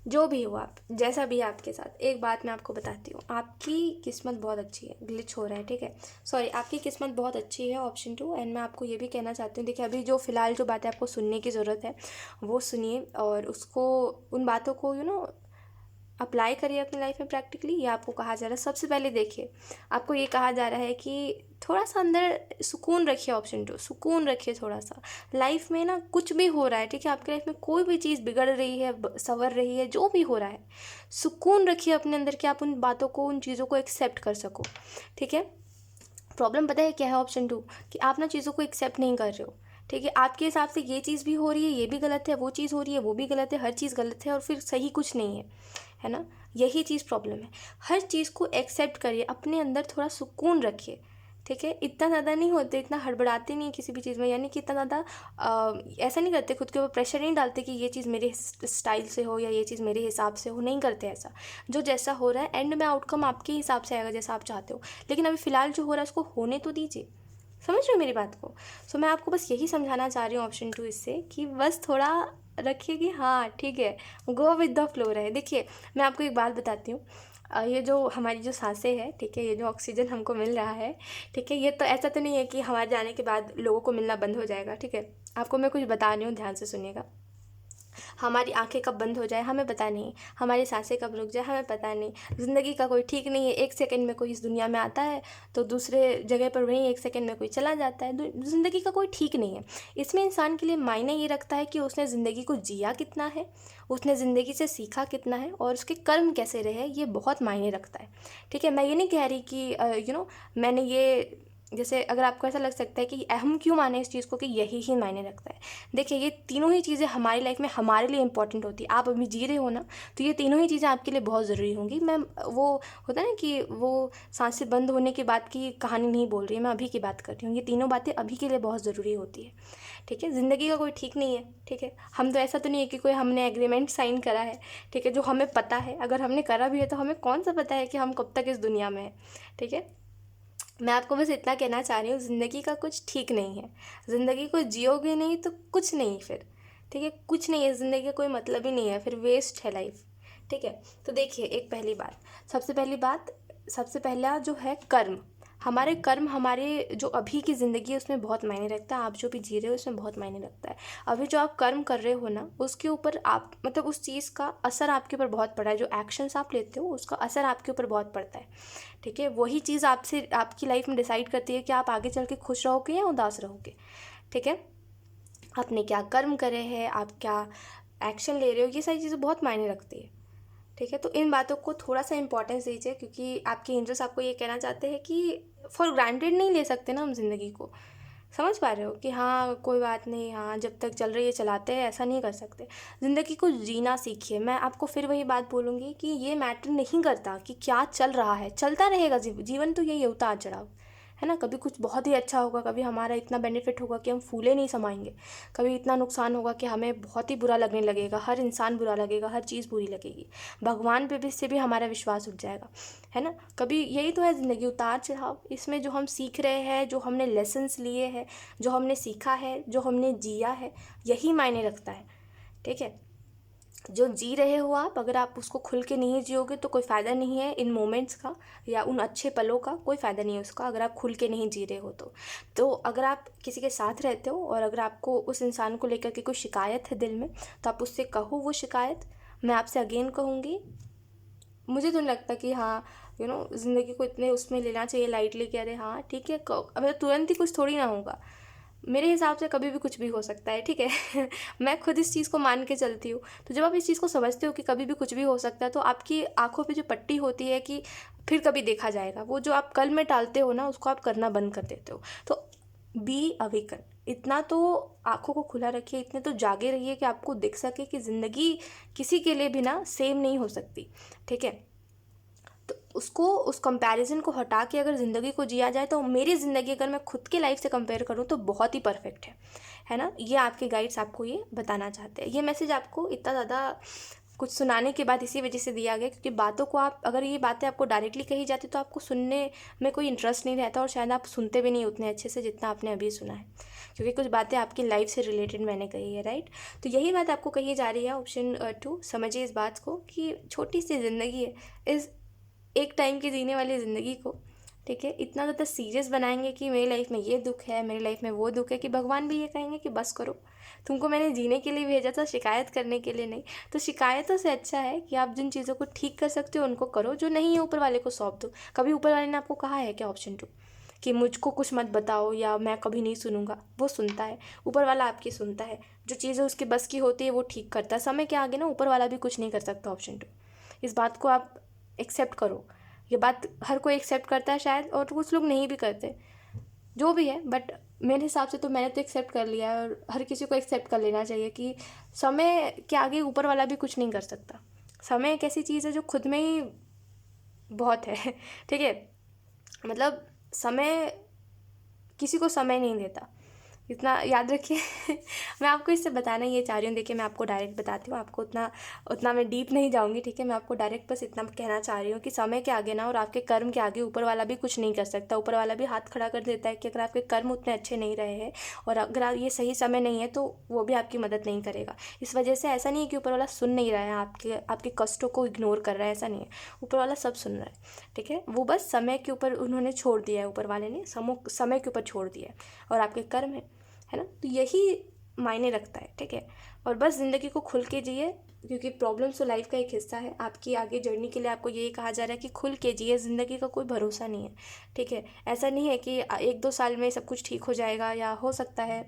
जो भी हो आप, जैसा भी है आपके साथ, एक बात मैं आपको बताती हूँ, आपकी किस्मत बहुत अच्छी है। ग्लिच हो रहा है, ठीक है, सॉरी, आपकी किस्मत बहुत अच्छी है, ऑप्शन 2। एंड मैं आपको ये भी कहना चाहती हूँ, देखिए अभी जो फ़िलहाल जो बातें आपको सुनने की ज़रूरत है वो सुनिए, और उसको, उन बातों को अप्लाई करिए अपनी लाइफ में प्रैक्टिकली। ये आपको कहा जा रहा है। सबसे पहले देखिए, आपको ये कहा जा रहा है कि थोड़ा सा अंदर सुकून रखिए, ऑप्शन 2, सुकून रखिए थोड़ा सा। लाइफ में ना कुछ भी हो रहा है, ठीक है, आपकी लाइफ में कोई भी चीज़ बिगड़ रही है, संवर रही है, जो भी हो रहा है, सुकून रखिए अपने अंदर कि आप उन बातों को, उन चीज़ों को एक्सेप्ट कर सको, ठीक है। प्रॉब्लम पता है क्या है ऑप्शन 2, कि आप ना चीज़ों को एक्सेप्ट नहीं कर रहे हो, ठीक है। आपके हिसाब से ये चीज़ भी हो रही है, ये भी गलत है, वो चीज़ हो रही है, वो भी गलत है, हर चीज़ गलत है, और फिर सही कुछ नहीं है ना। यही चीज़ प्रॉब्लम है। हर चीज़ को एक्सेप्ट करिए, अपने अंदर थोड़ा सुकून रखिए, ठीक है। इतना ज़्यादा नहीं होते, इतना हड़बड़ाते नहीं किसी भी चीज़ में, यानी कि इतना ज़्यादा ऐसा नहीं करते, खुद के ऊपर प्रेशर नहीं डालते कि ये चीज़ मेरे स्टाइल से हो या ये चीज़ मेरे हिसाब से हो, नहीं करते ऐसा। जो जैसा हो रहा है, एंड में आउटकम आपके हिसाब से आएगा, जैसा आप चाहते हो, लेकिन अभी फ़िलहाल जो हो रहा है उसको होने तो दीजिए। समझ रहे हो मेरी बात को। सो मैं आपको बस यही समझाना चाह रही हूँ ऑप्शन 2 इससे, कि बस थोड़ा रखिए कि हाँ ठीक है, गो विद द फ्लो रहे। देखिए मैं आपको एक बात बताती हूँ, ये जो हमारी जो सांसें हैं, ठीक है, ये जो ऑक्सीजन हमको मिल रहा है, ठीक है, ये तो ऐसा तो नहीं है कि हमारे जाने के बाद लोगों को मिलना बंद हो जाएगा, ठीक है। आपको मैं कुछ बता रही हूँ, ध्यान से सुनिएगा। हमारी आंखें कब बंद हो जाए हमें पता नहीं, हमारी सांसें कब रुक जाए हमें पता नहीं। ज़िंदगी का कोई ठीक नहीं है, एक सेकंड में कोई इस दुनिया में आता है तो दूसरे जगह पर वहीं एक सेकंड में कोई चला जाता है। ज़िंदगी का कोई ठीक नहीं है। इसमें इंसान के लिए मायने ये रखता है कि उसने ज़िंदगी को जिया कितना है, उसने ज़िंदगी से सीखा कितना है और उसके कर्म कैसे रहे, ये बहुत मायने रखता है। ठीक है, मैं ये नहीं कह रही कि मैंने ये, जैसे अगर आपको ऐसा लग सकता है कि हम क्यों माने इस चीज़ को कि यही ही मायने रखता है। देखिए, ये तीनों ही चीज़ें हमारी लाइफ में हमारे लिए इंपॉर्टेंट होती है। आप अभी जी रहे हो ना, तो ये तीनों ही चीज़ें आपके लिए बहुत ज़रूरी होंगी। मैं वो होता है ना कि वो सांसें बंद होने के बाद की कहानी नहीं बोल रही, मैं अभी की बात कर रही हूँ। ये तीनों बातें अभी के लिए बहुत ज़रूरी होती है। ठीक है, ज़िंदगी का कोई ठीक नहीं है। ठीक है, हम तो ऐसा तो नहीं है कि कोई हमने एग्रीमेंट साइन करा है, ठीक है, जो हमें पता है। अगर हमने करा भी है तो हमें कौन सा पता है कि हम कब तक इस दुनिया में है। ठीक है, मैं आपको बस इतना कहना चाह रही हूँ, ज़िंदगी का कुछ ठीक नहीं है। ज़िंदगी को जियोगे नहीं तो कुछ नहीं फिर। ठीक है, कुछ नहीं है, ज़िंदगी का कोई मतलब ही नहीं है, फिर वेस्ट है लाइफ। ठीक है, तो देखिए, एक पहली बात, सबसे पहला जो है कर्म। हमारे कर्म, हमारे जो अभी की ज़िंदगी है उसमें बहुत मायने रखता है। आप जो भी जी रहे हो उसमें बहुत मायने रखता है। अभी जो आप कर्म कर रहे हो ना, उसके ऊपर आप मतलब उस चीज़ का असर आपके ऊपर बहुत पड़ा है। जो एक्शंस आप लेते हो उसका असर आपके ऊपर बहुत पड़ता है। ठीक है, वही चीज़ आपसे आपकी लाइफ में डिसाइड करती है कि आप आगे चल के खुश रहोगे या उदास रहोगे। ठीक है, आपने क्या कर्म करे हैं, आप क्या एक्शन ले रहे हो, ये सारी चीज़ें बहुत मायने रखती है। ठीक है, तो इन बातों को थोड़ा सा इंपॉर्टेंस दीजिए, क्योंकि आपके एंजल्स आपको ये कहना चाहते हैं कि फॉर ग्रांटेड नहीं ले सकते ना हम ज़िंदगी को। समझ पा रहे हो कि हाँ कोई बात नहीं, हाँ जब तक चल रही है चलाते हैं, ऐसा नहीं कर सकते। ज़िंदगी को जीना सीखिए। मैं आपको फिर वही बात बोलूँगी कि ये मैटर नहीं करता कि क्या चल रहा है, चलता रहेगा। जीवन तो यही है, उतार चढ़ाव है ना। कभी कुछ बहुत ही अच्छा होगा, कभी हमारा इतना बेनिफिट होगा कि हम फूले नहीं समाएंगे, कभी इतना नुकसान होगा कि हमें बहुत ही बुरा लगने लगेगा, हर इंसान बुरा लगेगा, हर चीज़ बुरी लगेगी, भगवान पे भी से भी हमारा विश्वास उठ जाएगा, है ना। कभी यही तो है ज़िंदगी, उतार चढ़ाव। इसमें जो हम सीख रहे हैं, जो हमने लेसन्स लिए हैं, जो हमने सीखा है, जो हमने जिया है, यही मायने रखता है। ठीक है, जो जी रहे हो आप, अगर आप उसको खुल के नहीं जियोगे तो कोई फ़ायदा नहीं है इन मोमेंट्स का, या उन अच्छे पलों का कोई फ़ायदा नहीं है उसका, अगर आप खुल के नहीं जी रहे हो तो अगर आप किसी के साथ रहते हो और अगर आपको उस इंसान को लेकर के कोई शिकायत है दिल में, तो आप उससे कहो वो शिकायत। मैं आपसे अगेन कहूँगी, मुझे तो नहीं लगता कि हाँ ज़िंदगी को इतने उसमें लेना चाहिए लाइटली कि अरे हाँ ठीक है, अब तुरंत ही कुछ थोड़ी ना होगा। मेरे हिसाब से कभी भी कुछ भी हो सकता है। ठीक है मैं खुद इस चीज़ को मान के चलती हूँ। तो जब आप इस चीज़ को समझते हो कि कभी भी कुछ भी हो सकता है, तो आपकी आंखों पे जो पट्टी होती है कि फिर कभी देखा जाएगा, वो जो आप कल में टालते हो ना, उसको आप करना बंद कर देते हो। तो बी अवेकन, इतना तो आंखों को खुला रखिए, इतने तो जागे रहिए कि आपको दिख सके कि ज़िंदगी किसी के लिए भी ना सेम नहीं हो सकती। ठीक है, तो उसको, उस कंपैरिजन को हटा के अगर ज़िंदगी को जिया जाए, तो मेरी ज़िंदगी अगर मैं खुद की लाइफ से कंपेयर करूँ तो बहुत ही परफेक्ट है ना। ये आपके गाइड्स आपको ये बताना चाहते हैं। ये मैसेज आपको इतना ज़्यादा कुछ सुनाने के बाद इसी वजह से दिया गया, क्योंकि बातों को आप, अगर ये बातें आपको डायरेक्टली कही जाती तो आपको सुनने में कोई इंटरेस्ट नहीं रहता, और शायद आप सुनते भी नहीं उतने अच्छे से जितना आपने अभी सुना है, क्योंकि कुछ बातें आपकी लाइफ से रिलेटेड मैंने कही है, राइट। तो यही बात आपको कही जा रही है। ऑप्शन 2, समझिए इस बात को कि छोटी सी ज़िंदगी है, इस एक टाइम की जीने वाली ज़िंदगी को, ठीक है, इतना ज़्यादा सीरियस बनाएंगे कि मेरी लाइफ में ये दुख है, मेरी लाइफ में वो दुख है, कि भगवान भी ये कहेंगे कि बस करो, तुमको मैंने जीने के लिए भेजा था, शिकायत करने के लिए नहीं। तो शिकायतों से अच्छा है कि आप जिन चीज़ों को ठीक कर सकते हो उनको करो, जो नहीं है ऊपर वाले को सौंप दो। कभी ऊपर वाले ने आपको कहा है क्या, ऑप्शन 2, कि मुझको कुछ मत बताओ या मैं कभी नहीं सुनूंगा? वो सुनता है, ऊपर वाला आपकी सुनता है। जो चीज़ें उसके बस की होती है वो ठीक करता है। समय के आगे ना ऊपर वाला भी कुछ नहीं कर सकता। ऑप्शन 2, इस बात को आप एक्सेप्ट करो। ये बात हर कोई एक्सेप्ट करता है शायद, और कुछ लोग नहीं भी करते, जो भी है, बट मेरे हिसाब से तो मैंने तो एक्सेप्ट कर लिया है, और हर किसी को एक्सेप्ट कर लेना चाहिए कि समय के आगे ऊपर वाला भी कुछ नहीं कर सकता। समय एक ऐसी चीज़ है जो खुद में ही बहुत है ठीक है, मतलब समय किसी को समय नहीं देता, इतना याद रखिए मैं आपको इससे बताना ये चाह रही हूँ। देखिए, मैं आपको डायरेक्ट बताती हूँ, आपको उतना उतना मैं डीप नहीं जाऊँगी। ठीक है, मैं आपको डायरेक्ट बस इतना कहना चाह रही हूँ कि समय के आगे ना, और आपके कर्म के आगे ऊपर वाला भी कुछ नहीं कर सकता। ऊपर वाला भी हाथ खड़ा कर देता है कि अगर आपके कर्म उतने अच्छे नहीं रहे हैं और अगर ये सही समय नहीं है, तो वो भी आपकी मदद नहीं करेगा। इस वजह से ऐसा नहीं है कि ऊपर वाला सुन नहीं रहा है, आपके कष्टों को इग्नोर कर रहा है, ऐसा नहीं है। ऊपर वाला सब सुन रहा है। ठीक है, वो बस समय के ऊपर उन्होंने छोड़ दिया है, ऊपर वाले ने समय के ऊपर छोड़ दिया है, और आपके कर्म है ना। तो यही मायने रखता है, ठीक है। और बस ज़िंदगी को खुल के जिए, क्योंकि प्रॉब्लम्स तो लाइफ का एक हिस्सा है। आपकी आगे जर्नी के लिए आपको यही कहा जा रहा है कि खुल के जिए, ज़िंदगी का कोई भरोसा नहीं है, ठीक है। ऐसा नहीं है कि 1-2 साल में सब कुछ ठीक हो जाएगा, या हो सकता है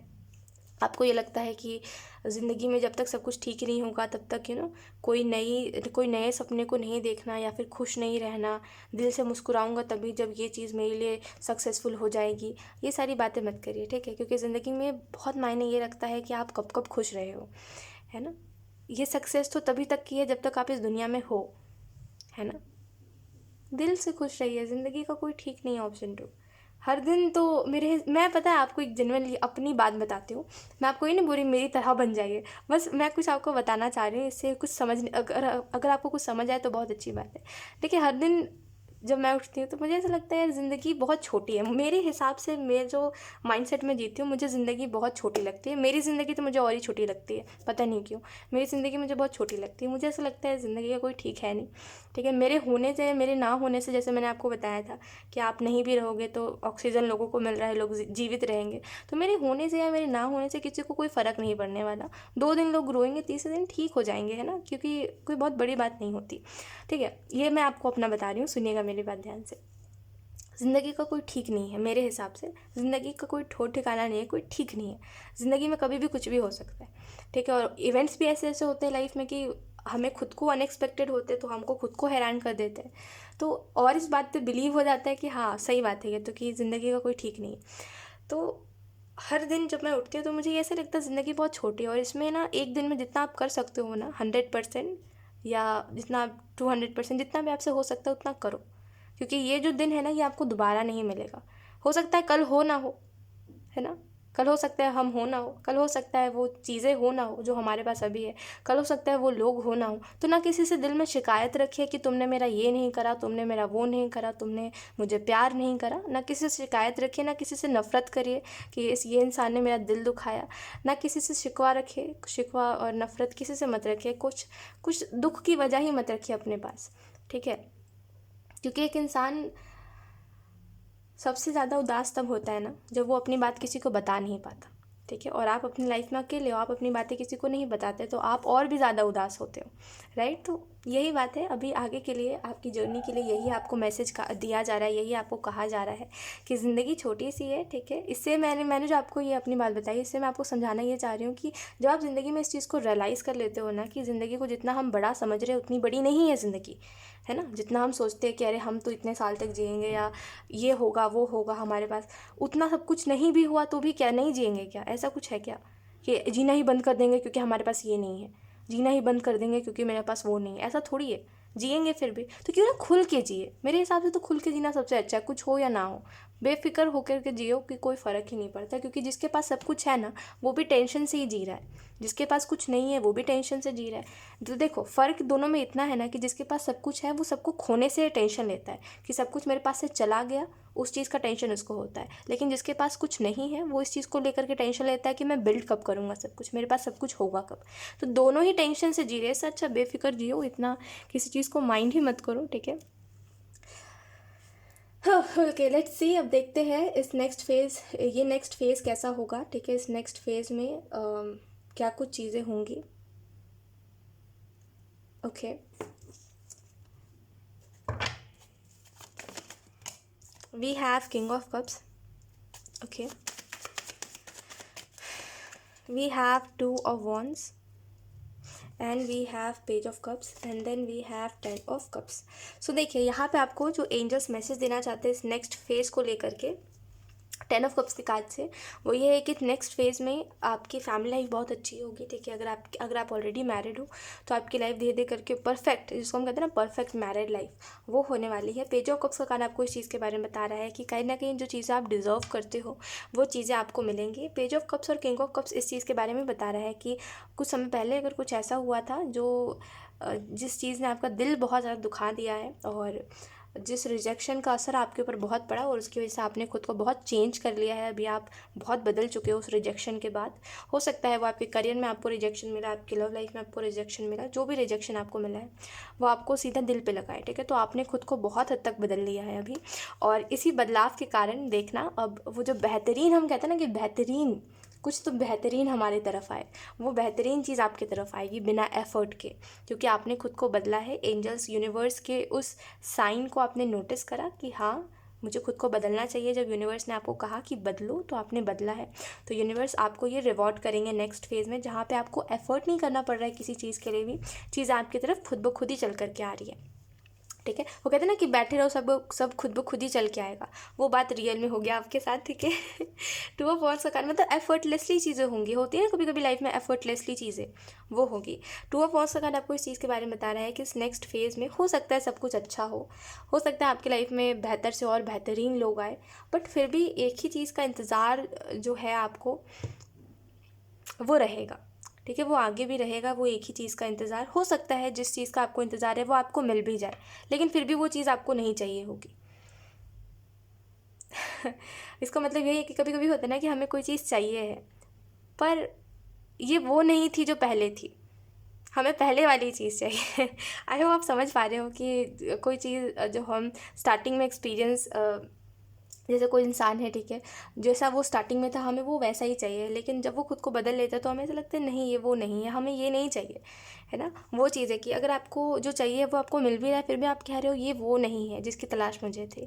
आपको ये लगता है कि ज़िंदगी में जब तक सब कुछ ठीक नहीं होगा तब तक कोई नए सपने को नहीं देखना, या फिर खुश नहीं रहना, दिल से मुस्कुराऊंगा तभी जब ये चीज़ मेरे लिए सक्सेसफुल हो जाएगी। ये सारी बातें मत करिए, ठीक है, क्योंकि ज़िंदगी में बहुत मायने ये रखता है कि आप कब कब खुश रहे हो, है ना। ये सक्सेस तो तभी तक की है जब तक आप इस दुनिया में हो, है ना। दिल से खुश रहिए, ज़िंदगी का कोई ठीक नहीं है ऑप्शन 2। हर दिन तो मैं पता है आपको एक जेन्युइनली अपनी बात बताती हूँ। मैं आपको ये नहीं बोल रही मेरी तरह बन जाइए, बस मैं कुछ आपको बताना चाह रही हूँ, इससे कुछ अगर आपको कुछ समझ आए तो बहुत अच्छी बात है। देखिए, हर दिन जब मैं उठती हूँ तो मुझे ऐसा लगता है ज़िंदगी बहुत छोटी है मेरे हिसाब से। मैं जो माइंडसेट में जीती हूँ, मुझे ज़िंदगी बहुत छोटी लगती है। मेरी ज़िंदगी तो मुझे और ही छोटी लगती है, पता नहीं क्यों। मेरी ज़िंदगी मुझे बहुत छोटी लगती है। मुझे ऐसा लगता है ज़िंदगी का कोई ठीक है नहीं, ठीक है। मेरे होने से, मेरे ना होने से, जैसे मैंने आपको बताया था कि आप नहीं भी रहोगे तो ऑक्सीजन लोगों को मिल रहा है, लोग जीवित रहेंगे, तो मेरे होने से या मेरे ना होने से किसी को कोई फ़र्क नहीं पड़ने वाला। 2 दिन लोग रोएंगे, तीसरे दिन ठीक हो जाएंगे, है ना, क्योंकि कोई बहुत बड़ी बात नहीं होती, ठीक है। ये मैं आपको अपना बता रही हूँ, सुनिएगा मेरी बात ध्यान से। ज़िंदगी का कोई ठीक नहीं है मेरे हिसाब से। ज़िंदगी का कोई ठोर ठिकाना नहीं है, कोई ठीक नहीं है। ज़िंदगी में कभी भी कुछ भी हो सकता है, ठीक है। और इवेंट्स भी ऐसे ऐसे होते हैं लाइफ में कि हमें खुद को अनएक्सपेक्टेड होते हैं, तो हमको खुद को हैरान कर देते हैं। तो और इस बात पे बिलीव हो जाता है कि हाँ सही बात है ये तो, कि ज़िंदगी का कोई ठीक नहीं है। तो हर दिन जब मैं उठती हूँ तो मुझे ऐसा लगता है ज़िंदगी बहुत छोटी है, और इसमें ना एक दिन में जितना आप कर सकते हो ना 100%, या जितना 200%, जितना भी आपसे हो सकता है उतना करो, क्योंकि ये जो दिन है ना ये आपको दोबारा नहीं मिलेगा। हो सकता है कल हो ना हो, है ना। कल हो सकता है हम हो ना हो, कल हो सकता है वो चीज़ें हो ना हो जो हमारे पास अभी है, कल हो सकता है वो लोग हो ना हो। तो ना किसी से दिल में शिकायत रखिए कि तुमने मेरा ये नहीं करा, तुमने मेरा वो नहीं करा, तुमने मुझे प्यार नहीं करा। ना किसी से शिकायत रखिए, ना किसी से नफ़रत करिए कि ये इंसान ने मेरा दिल दुखाया। ना किसी से शिकवा रखिए, शिकवा और नफ़रत किसी से मत रखिए। कुछ दुख की वजह ही मत रखिए अपने पास, ठीक है। क्योंकि एक इंसान सबसे ज़्यादा उदास तब होता है ना जब वो अपनी बात किसी को बता नहीं पाता, ठीक है। और आप अपनी लाइफ में अकेले हो, आप अपनी बातें किसी को नहीं बताते, तो आप और भी ज़्यादा उदास होते हो, राइट। तो यही बात है, अभी आगे के लिए, आपकी जर्नी के लिए यही आपको मैसेज दिया जा रहा है, यही आपको कहा जा रहा है कि ज़िंदगी छोटी सी है, ठीक है। इससे मैंने जो आपको ये अपनी बात बताई, इससे मैं आपको समझाना ये चाह रही हूँ कि जब आप ज़िंदगी में इस चीज़ को रियलाइज़ कर लेते हो ना कि ज़िंदगी को जितना हम बड़ा समझ रहे हैं उतनी बड़ी नहीं है ज़िंदगी, है ना। जितना हम सोचते हैं कि अरे हम तो इतने साल तक जिएंगे, या ये होगा वो होगा हमारे पास, उतना सब कुछ नहीं भी हुआ तो भी क्या नहीं जिएंगे क्या? ऐसा कुछ है क्या कि जीना ही बंद कर देंगे क्योंकि हमारे पास ये नहीं है, जीना ही बंद कर देंगे क्योंकि मेरे पास वो नहीं है? ऐसा थोड़ी है। जिएंगे फिर भी, तो क्यों ना खुल के जिए। मेरे हिसाब से तो खुल के जीना सबसे अच्छा है, कुछ हो या ना हो, बेफिक्र होकर के जियो कि कोई फ़र्क ही नहीं पड़ता। क्योंकि जिसके पास सब कुछ है ना वो भी टेंशन से ही जी रहा है, जिसके पास कुछ नहीं है वो भी टेंशन से जी रहा है। तो देखो, फ़र्क दोनों में इतना है ना कि जिसके पास सब कुछ है वो सबको खोने से टेंशन लेता है कि सब कुछ मेरे पास से चला गया, उस चीज़ का टेंशन उसको होता है। लेकिन जिसके पास कुछ नहीं है वो इस चीज़ को लेकर के टेंशन लेता है कि मैं बिल्ड कब करूँगा सब कुछ, मेरे पास सब कुछ होगा कब। तो दोनों ही टेंशन से जी रहे हैं। इससे अच्छा बेफिक्र जियो, इतना किसी चीज़ को माइंड ही मत करो, ठीक है। ओके, लेट्स सी, अब देखते हैं इस नेक्स्ट फेज़, ये नेक्स्ट फेज़ कैसा होगा, ठीक है। इस नेक्स्ट फेज़ में क्या कुछ चीज़ें होंगी, okay. We have king of cups, okay. We have 2 of wands, and we have page of cups, and then we have 10 of cups. So देखिए, यहाँ पे आपको जो एंजल्स मैसेज देना चाहते हैं इस नेक्स्ट फेज़ को लेकर के 10 ऑफ कप्स के कार्ड से, वो ये है कि नेक्स्ट फेज़ में आपकी फैमिली लाइफ बहुत अच्छी होगी, ठीक है। अगर आप ऑलरेडी मैरिड हो तो आपकी लाइफ धीरे धीरे करके परफेक्ट, जिसको हम कहते हैं ना परफेक्ट मैरिड लाइफ, वो होने वाली है। पेज ऑफ कप्स का कार्ड आपको इस चीज़ के बारे में बता रहा है कि कहीं ना कहीं जो चीज़ें आप डिज़र्व करते हो वो चीज़ें आपको मिलेंगी। पेज ऑफ कप्स और किंग ऑफ कप्स इस चीज़ के बारे में बता रहा है कि कुछ समय पहले अगर कुछ ऐसा हुआ था जो जिस चीज़ ने आपका दिल बहुत ज़्यादा दुखा दिया है, और जिस रिजेक्शन का असर आपके ऊपर बहुत पड़ा, और उसकी वजह से आपने खुद को बहुत चेंज कर लिया है। अभी आप बहुत बदल चुके हो उस रिजेक्शन के बाद। हो सकता है वो आपके करियर में आपको रिजेक्शन मिला, आपकी लव लाइफ में आपको रिजेक्शन मिला, जो भी रिजेक्शन आपको मिला है वो आपको सीधा दिल पे लगा है, ठीक है। तो आपने खुद को बहुत हद तक बदल लिया है अभी, और इसी बदलाव के कारण देखना अब वो जो बेहतरीन, हम कहते हैं ना कि बेहतरीन कुछ तो बेहतरीन हमारी तरफ आए, वो बेहतरीन चीज़ आपकी तरफ आएगी बिना एफर्ट के, क्योंकि आपने खुद को बदला है। एंजल्स यूनिवर्स के उस साइन को आपने नोटिस करा कि हाँ मुझे खुद को बदलना चाहिए। जब यूनिवर्स ने आपको कहा कि बदलो तो आपने बदला है। तो यूनिवर्स आपको ये रिवॉर्ड करेंगे नेक्स्ट फेज़ में, जहाँ पे आपको एफर्ट नहीं करना पड़ रहा है किसी चीज़ के लिए भी, चीज़ आपकी तरफ खुद ब खुद ही चल करके आ रही है। ठीक है, वो कहते हैं ना कि बैठे रहो, सब खुद ब खुद ही चल के आएगा। वो बात रियल में हो गया आपके साथ। ठीक है, टू ऑफ वॉन्ड्स का कारण मतलब एफर्टलेसली चीज़ें होंगी, होती है ना कभी कभी लाइफ में एफर्टलेसली चीज़ें, वो होगी। टू ऑफ वॉन्ड्स का कारण आपको इस चीज़ के बारे में बता रहा है कि इस नेक्स्ट फेज़ में हो सकता है सब कुछ अच्छा हो सकता है आपकी लाइफ में बेहतर से और बेहतरीन लोग आए, बट फिर भी एक ही चीज़ का इंतज़ार जो है आपको वो रहेगा। ठीक है, वो आगे भी रहेगा, वो एक ही चीज़ का इंतज़ार। हो सकता है जिस चीज़ का आपको इंतज़ार है वो आपको मिल भी जाए, लेकिन फिर भी वो चीज़ आपको नहीं चाहिए होगी। इसका मतलब यही है कि कभी कभी होता है ना कि हमें कोई चीज़ चाहिए है, पर ये वो नहीं थी जो पहले थी, हमें पहले वाली चीज़ चाहिए। आई होप आप समझ पा रहे हो कि कोई चीज़ जो हम स्टार्टिंग में एक्सपीरियंस, जैसे कोई इंसान है, ठीक है, जैसा वो स्टार्टिंग में था हमें वो वैसा ही चाहिए, लेकिन जब वो खुद को बदल लेता है तो हमें ऐसा लगता है नहीं ये वो नहीं है, हमें ये नहीं चाहिए, है ना। वो चीज़ है कि अगर आपको जो चाहिए वो आपको मिल भी रहा है, फिर भी आप कह रहे हो ये वो नहीं है जिसकी तलाश मुझे थी।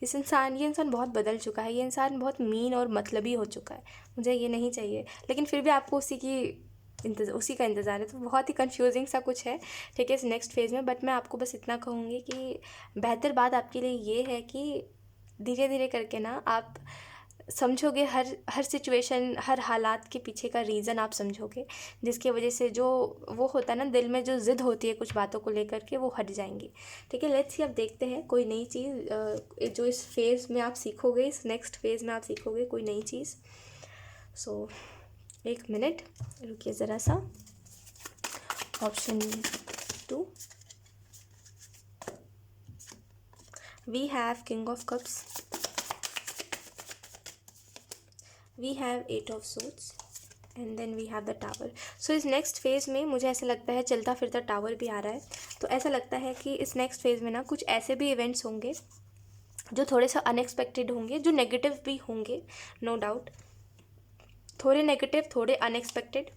ये इंसान बहुत बदल चुका है, ये इंसान बहुत मीन और मतलबी हो चुका है, मुझे ये नहीं चाहिए, लेकिन फिर भी आपको उसी का इंतज़ार है। तो बहुत ही कंफ्यूजिंग सा कुछ है, ठीक है, इस नेक्स्ट फेज़ में। बट मैं आपको बस इतना कहूँगी कि बेहतर बात आपके लिए ये है कि धीरे धीरे करके ना आप समझोगे हर सिचुएशन, हर हालात के पीछे का रीज़न आप समझोगे, जिसकी वजह से जो वो होता है ना दिल में जो ज़िद होती है कुछ बातों को लेकर के, वो हट जाएंगी। ठीक है, लेट्स सी अब देखते हैं कोई नई चीज़ जो इस फेज़ में आप सीखोगे, इस नेक्स्ट फेज़ में आप सीखोगे कोई नई चीज़। सो एक मिनट रुकिए ज़रा सा। Option 2 we have king of cups, we have 8 of suits and then we have the tower. So इस नेक्स्ट फेज़ में मुझे ऐसा लगता है चलता फिरता टावर भी आ रहा है, तो ऐसा लगता है कि इस नेक्स्ट फेज़ में ना कुछ ऐसे भी इवेंट्स होंगे जो थोड़े सा अनएक्सपेक्टेड होंगे, जो नेगेटिव भी होंगे, नो डाउट, थोड़े नेगेटिव थोड़े अनएक्सपेक्टेड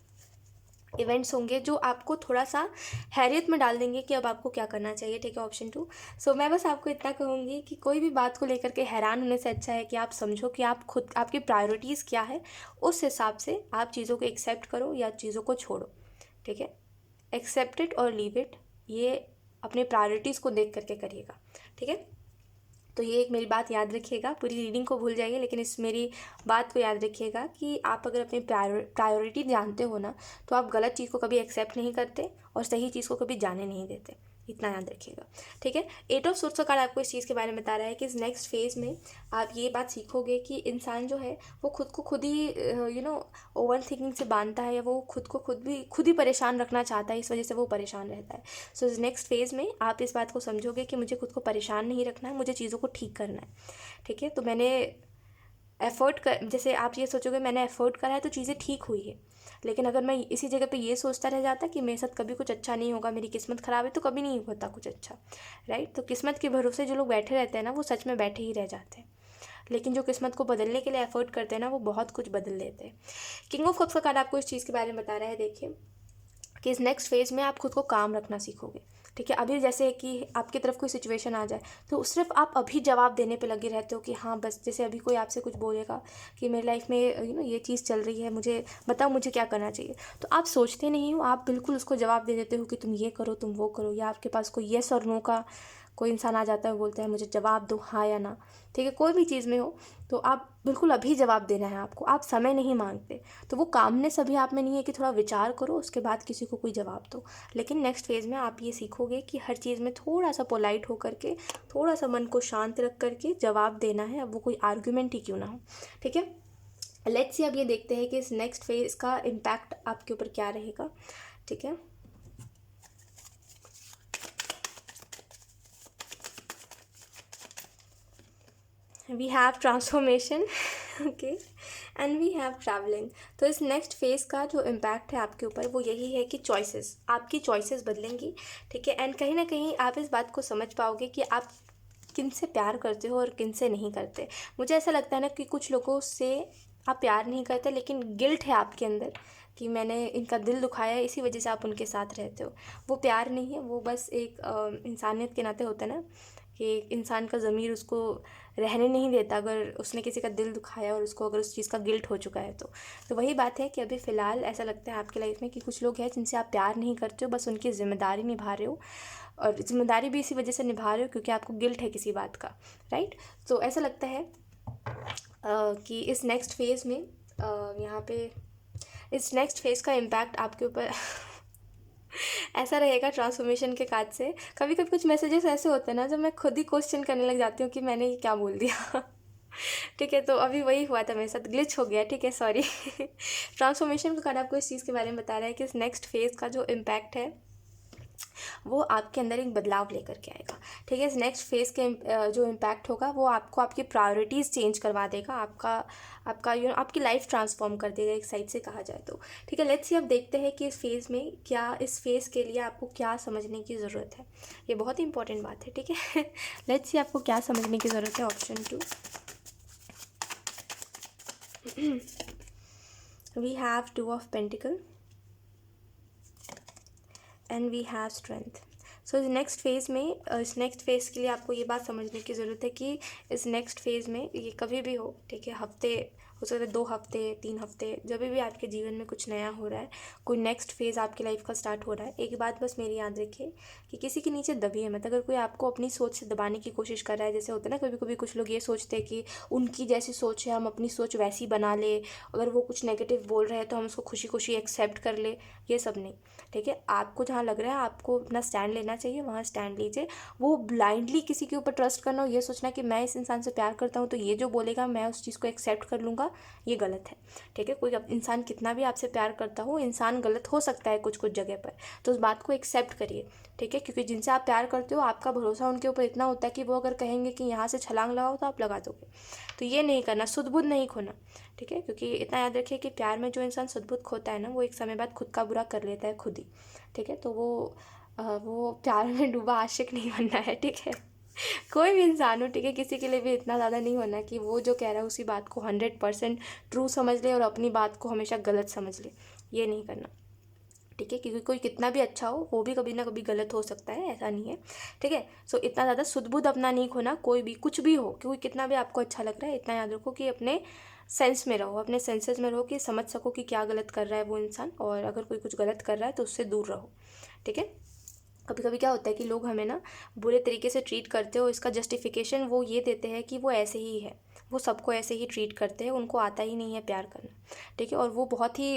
इवेंट्स होंगे जो आपको थोड़ा सा हैरियत में डाल देंगे कि अब आपको क्या करना चाहिए। ठीक है, ऑप्शन 2। सो मैं बस आपको इतना कहूँगी कि कोई भी बात को लेकर के हैरान होने से अच्छा है कि आप समझो कि आप खुद आपकी प्रायोरिटीज़ क्या है, उस हिसाब से आप चीज़ों को एक्सेप्ट करो या चीज़ों को छोड़ो। ठीक है, एक्सेप्ट इट और लीव इट, ये अपने प्रायोरिटीज़ को देख करके करिएगा। ठीक है, तो ये एक मेरी बात याद रखिएगा, पूरी रीडिंग को भूल जाइए, लेकिन इस मेरी बात को याद रखिएगा कि आप अगर अपनी प्रायोरिटी जानते हो ना, तो आप गलत चीज़ को कभी एक्सेप्ट नहीं करते और सही चीज़ को कभी जाने नहीं देते, इतना याद रखिएगा। ठीक है, 8 ऑफ सूट्स का कार्ड आपको इस चीज़ के बारे में बता रहा है कि इस नेक्स्ट फेज़ में आप ये बात सीखोगे कि इंसान जो है वो खुद को खुद ही ओवर थिंकिंग से बांधता है, या वो खुद को खुद ही परेशान रखना चाहता है, इस वजह से वो परेशान रहता है। सो इस नेक्स्ट फेज़ में आप इस बात को समझोगे कि मुझे खुद को परेशान नहीं रखना है, मुझे चीज़ों को ठीक करना है। ठीक है, तो जैसे आप ये सोचोगे मैंने एफर्ट करा है तो चीज़ें ठीक हुई है, लेकिन अगर मैं इसी जगह पे ये सोचता रह जाता कि मेरे साथ कभी कुछ अच्छा नहीं होगा, मेरी किस्मत ख़राब है, तो कभी नहीं होता कुछ अच्छा, राइट। तो किस्मत के भरोसे जो लोग बैठे रहते हैं ना, वो सच में बैठे ही रह जाते हैं, लेकिन जो किस्मत को बदलने के लिए एफर्ट करते हैं ना, वो बहुत कुछ बदल देते हैं। किंग ऑफ कप्स का कार्ड आपको इस चीज़ के बारे में बता रहा है, देखिए, कि इस नेक्स्ट फेज़ में आप खुद को काम रखना सीखोगे। ठीक है, अभी जैसे कि आपकी तरफ कोई सिचुएशन आ जाए तो सिर्फ आप अभी जवाब देने पे लगे रहते हो कि हाँ बस, जैसे अभी कोई आपसे कुछ बोलेगा कि मेरी लाइफ में ये चीज़ चल रही है, मुझे बताओ मुझे क्या करना चाहिए, तो आप सोचते नहीं हो, आप बिल्कुल उसको जवाब दे देते हो कि तुम ये करो, तुम वो करो, या आपके पास कोई येस और नो का कोई इंसान आ जाता है, बोलता है मुझे जवाब दो हाँ या ना। ठीक है, कोई भी चीज़ में हो तो आप बिल्कुल अभी जवाब देना है आपको, आप समय नहीं मांगते। तो वो कामनेस अभी आप में नहीं है कि थोड़ा विचार करो उसके बाद किसी को कोई जवाब दो, लेकिन नेक्स्ट फेज़ में आप ये सीखोगे कि हर चीज़ में थोड़ा सा पोलाइट होकर के, थोड़ा सा मन को शांत रख करके जवाब देना है, अब वो कोई आर्ग्यूमेंट ही क्यों ना हो। ठीक है, लेट्स सी अब ये देखते हैं कि इस नेक्स्ट फेज़ का इम्पैक्ट आपके ऊपर क्या रहेगा। ठीक है, we have transformation, okay, and we have travelling. तो इस नेक्स्ट फेज़ का जो इम्पैक्ट है आपके ऊपर वो यही है कि आपकी चॉइसेस बदलेंगी। ठीक है, एंड कहीं ना कहीं आप इस बात को समझ पाओगे कि आप किन से प्यार करते हो और किन से नहीं करते। मुझे ऐसा लगता है ना कि कुछ लोगों से आप प्यार नहीं करते, लेकिन गिल्ट है आपके अंदर कि मैंने इनका दिल दुखाया है, इसी वजह से आप उनके साथ रहते हो। वो प्यार नहीं है, वो बस एक इंसानियत के नाते होता है ना कि एक इंसान का ज़मीर उसको रहने नहीं देता अगर उसने किसी का दिल दुखाया और उसको अगर उस चीज़ का गिल्ट हो चुका है तो वही बात है कि अभी फ़िलहाल ऐसा लगता है आपकी लाइफ में कि कुछ लोग हैं जिनसे आप प्यार नहीं करते हो, बस उनकी ज़िम्मेदारी निभा रहे हो। और ज़िम्मेदारी भी इसी वजह से निभा रहे हो क्योंकि आपको गिल्ट है किसी बात का, राइट। तो ऐसा लगता है कि इस नेक्स्ट फेज़ में यहाँ पे इस नेक्स्ट फेज़ का इम्पैक्ट आपके ऊपर ऐसा रहेगा ट्रांसफॉर्मेशन के काज से। कभी कभी कुछ मैसेजेस ऐसे होते हैं ना जब मैं खुद ही क्वेश्चन करने लग जाती हूँ कि मैंने ये क्या बोल दिया। ठीक है, तो अभी वही हुआ था मेरे साथ, ग्लिच हो गया, ठीक है, सॉरी। ट्रांसफॉर्मेशन का कार्ड आपको इस चीज़ के बारे में बता रहा है कि इस नेक्स्ट फेज़ का जो इम्पैक्ट है वो आपके अंदर एक बदलाव लेकर के आएगा। ठीक है, इस नेक्स्ट फेज़ के जो इम्पैक्ट होगा वो आपको आपकी प्रायोरिटीज़ चेंज करवा देगा, आपका आपकी लाइफ ट्रांसफॉर्म कर देगा एक साइड से कहा जाए तो। ठीक है, लेट्स सी अब देखते हैं कि इस फेज़ में क्या, इस फेज़ के लिए आपको क्या समझने की ज़रूरत है। ये बहुत ही इंपॉर्टेंट बात है, ठीक है। लेट्स सी आपको क्या समझने की ज़रूरत है। Option 2, we have 2 of pentacle and we have strength. So इस नेक्स्ट फेज़ में, इस नेक्स्ट फेज़ के लिए आपको ये बात समझने की ज़रूरत है कि इस नेक्स्ट फेज़ में ये कभी भी हो, ठीक है, हफ्ते हो सकता है, 2 हफ्ते, 3 हफ्ते, जब भी आपके जीवन में कुछ नया हो रहा है, कोई नेक्स्ट फेज़ आपकी लाइफ का स्टार्ट हो रहा है, एक बात बस मेरी याद रखिए कि किसी के नीचे दबिए मत। अगर कोई आपको अपनी सोच से दबाने की कोशिश कर रहा है, जैसे होता है ना, कभी कभी कुछ लोग ये सोचते हैं कि उनकी जैसी सोच है हम अपनी सोच वैसी बना ले, अगर वो कुछ नेगेटिव बोल रहे हैं तो हम उसको खुशी खुशी एक्सेप्ट कर ले, ये सब नहीं। ठीक है, आपको जहाँ लग रहा है आपको अपना स्टैंड लेना चाहिए, वहाँ स्टैंड लीजिए। वो ब्लाइंडली किसी के ऊपर ट्रस्ट करना और ये सोचना कि मैं इस इंसान से प्यार करता हूँ तो ये जो बोलेगा मैं उस चीज़ को एक्सेप्ट कर लूँगा, ये गलत है। ठीक है, कोई इंसान कितना भी आपसे प्यार करता हो, इंसान गलत हो सकता है कुछ कुछ जगह पर, तो उस बात को एक्सेप्ट करिए। ठीक है, क्योंकि जिनसे आप प्यार करते हो आपका भरोसा उनके ऊपर इतना होता है कि वो अगर कहेंगे कि यहाँ से छलांग लगाओ तो आप लगा दोगे। तो ये नहीं करना, सुध बुध नहीं खोना। ठीक है, क्योंकि इतना याद रखिए कि प्यार में जो इंसान सुध बुध खोता है ना, वो एक समय बाद खुद का बुरा कर लेता है खुद ही। ठीक है, तो वो प्यार में डूबा आशिक नहीं बनना है। ठीक है, कोई भी इंसान हो, ठीक है, किसी के लिए भी इतना ज़्यादा नहीं होना कि वो जो कह रहा है उसी बात को 100% ट्रू समझ ले और अपनी बात को हमेशा गलत समझ ले, ये नहीं करना। ठीक है, क्योंकि कोई कितना भी अच्छा हो वो भी कभी ना कभी गलत हो सकता है, ऐसा नहीं है। ठीक है, सो इतना ज़्यादा सुध बुध अपना नहीं खोना, कोई भी कुछ भी हो, क्योंकि कितना भी आपको अच्छा लग रहा है, इतना याद रखो कि अपने सेंस में रहो, अपने सेंसेस में रहो कि समझ सको कि क्या गलत कर रहा है वो इंसान, और अगर कोई कुछ गलत कर रहा है तो उससे दूर रहो। ठीक है, कभी कभी क्या होता है कि लोग हमें ना बुरे तरीके से ट्रीट करते हो, इसका जस्टिफिकेशन वो ये देते हैं कि वो ऐसे ही है, वो सबको ऐसे ही ट्रीट करते हैं, उनको आता ही नहीं है प्यार करना। ठीक है, और वो बहुत ही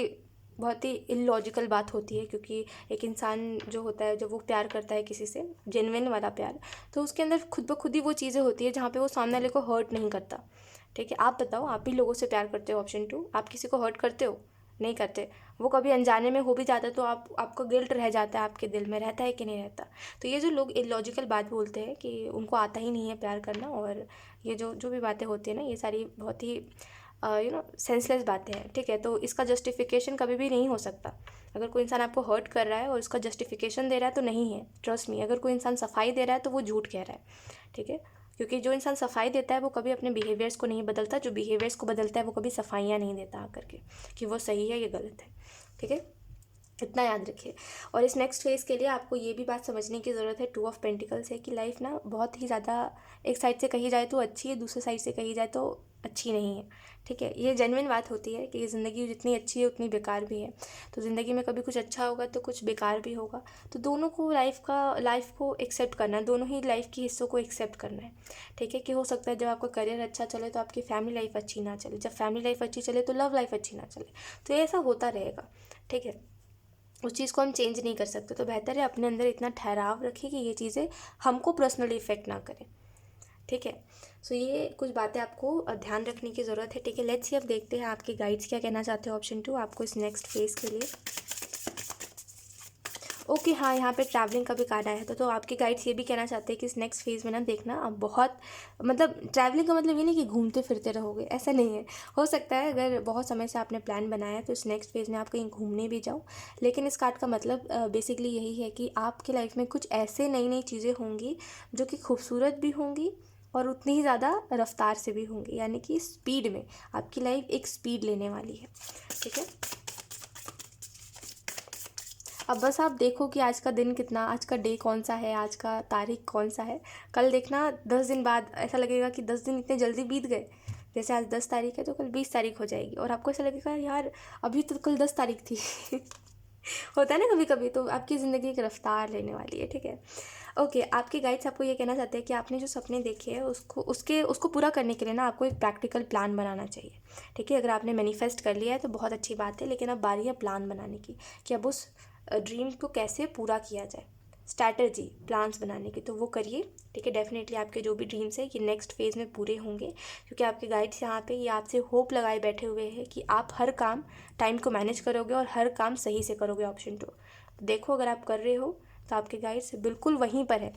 इलॉजिकल बात होती है, क्योंकि एक इंसान जो होता है जब वो प्यार करता है किसी से, जेन्युइन वाला प्यार, तो उसके अंदर खुद ब खुद ही वो चीज़ें होती है जहाँ पे वो सामने वाले को हर्ट नहीं करता। ठीक है, आप बताओ, आप भी लोगों से प्यार करते हो, ऑप्शन 2, आप किसी को हर्ट करते हो? नहीं करते। वो कभी अनजाने में हो भी जाता है तो आपको गिल्ट रह जाता है, आपके दिल में रहता है कि नहीं रहता। तो ये जो लोग इलॉजिकल बात बोलते हैं कि उनको आता ही नहीं है प्यार करना, और ये जो जो भी बातें होती है ना, ये सारी बहुत ही सेंसलेस बातें हैं। ठीक है, तो इसका जस्टिफिकेशन कभी भी नहीं हो सकता। अगर कोई इंसान आपको हर्ट कर रहा है और इसका जस्टिफिकेशन दे रहा है तो नहीं है, ट्रस्ट मी। अगर कोई इंसान सफाई दे रहा है तो वो झूठ कह रहा है। ठीक है, क्योंकि जो इंसान सफाई देता है वो कभी अपने बिहेवियर्स को नहीं बदलता, जो बिहेवियर्स को बदलता है वो कभी सफाइयाँ नहीं देता आकर के कि वो सही है, ये गलत है। ठीक है, इतना याद रखिए। और इस नेक्स्ट फेज़ के लिए आपको ये भी बात समझने की ज़रूरत है, 2 ऑफ पेंटिकल्स है, कि लाइफ ना बहुत ही ज़्यादा एक साइड से कही जाए तो अच्छी है, दूसरे साइड से कही जाए तो अच्छी नहीं है। ठीक है, ये जेन्युइन बात होती है कि ज़िंदगी जितनी अच्छी है उतनी बेकार भी है। तो ज़िंदगी में कभी कुछ अच्छा होगा तो कुछ बेकार भी होगा, तो दोनों को लाइफ को एक्सेप्ट करना है, दोनों ही लाइफ के हिस्सों को एक्सेप्ट करना है। ठीक है, कि हो सकता है जब आपका करियर अच्छा चले तो आपकी फैमिली लाइफ अच्छी ना चले, जब फैमिली लाइफ अच्छी चले तो लव लाइफ अच्छी ना चले, तो ये ऐसा होता रहेगा। ठीक है, उस चीज़ को हम चेंज नहीं कर सकते, तो बेहतर है अपने अंदर इतना ठहराव रखें कि ये चीज़ें हमको पर्सनली इफ़ेक्ट ना करें। ठीक है, सो ये कुछ बातें आपको ध्यान रखने की ज़रूरत है। ठीक है, लेट्स सी अब देखते हैं आपके गाइड्स क्या कहना चाहते हो, ऑप्शन 2, आपको इस नेक्स्ट फेज़ के लिए। ओके, हाँ, यहाँ पे ट्रैवलिंग का भी कार्ड आया था, तो आपके गाइड्स ये भी कहना चाहते हैं कि इस नेक्स्ट फेज़ में ना देखना अब बहुत, मतलब ट्रैवलिंग का मतलब ये नहीं कि घूमते फिरते रहोगे, ऐसा नहीं है। हो सकता है अगर बहुत समय से आपने प्लान बनाया है तो इस नेक्स्ट फेज़ में आप कहीं घूमने भी जाओ, लेकिन इस कार्ड का मतलब बेसिकली यही है कि आपके लाइफ में कुछ ऐसे नई नई चीज़ें होंगी जो कि खूबसूरत भी होंगी और उतनी ही ज़्यादा रफ्तार से भी होंगे, यानी कि स्पीड में आपकी लाइफ एक स्पीड लेने वाली है। ठीक है, अब बस आप देखो कि आज का दिन कितना, आज का डे कौन सा है, आज का तारीख कौन सा है। कल देखना 10 दिन बाद ऐसा लगेगा कि 10 दिन इतने जल्दी बीत गए। जैसे आज 10 तारीख है तो कल 20 तारीख हो जाएगी और आपको ऐसा लगेगा यार अभी तो कल 10 तारीख थी। होता है ना कभी कभी, तो आपकी ज़िंदगी एक रफ्तार लेने वाली है। ठीक है, ओके, आपके गाइड्स आपको ये कहना चाहते हैं कि आपने जो सपने देखे हैं उसको पूरा करने के लिए ना आपको एक प्रैक्टिकल प्लान बनाना चाहिए। ठीक है, अगर आपने मैनिफेस्ट कर लिया है तो बहुत अच्छी बात है, लेकिन अब बारी है प्लान बनाने की कि अब उस ड्रीम को कैसे पूरा किया जाए। स्ट्रैटेजी, प्लान्स बनाने की तो वो करिए। ठीक है, डेफिनेटली आपके जो भी ड्रीम्स है ये नेक्स्ट फेज़ में पूरे होंगे, क्योंकि आपके गाइड्स यहाँ पे ये आपसे होप लगाए बैठे हुए हैं कि आप हर काम टाइम को मैनेज करोगे और हर काम सही से करोगे। ऑप्शन 2 देखो, अगर आप कर रहे हो तो आपके गाइड्स बिल्कुल वहीं पर है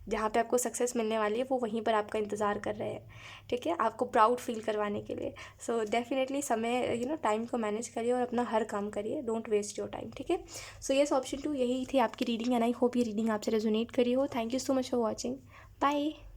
जहाँ पे आपको सक्सेस मिलने वाली है, वो वहीं पर आपका इंतज़ार कर रहे हैं। ठीक है, आपको प्राउड फील करवाने के लिए। सो डेफिनेटली समय टाइम को मैनेज करिए और अपना हर काम करिए, डोंट वेस्ट योर टाइम। ठीक है, सो यस, ऑप्शन 2 यही थी आपकी रीडिंग एंड आई होप ये रीडिंग आपसे रेजोनेट करी हो। Thank you so much for watching, bye.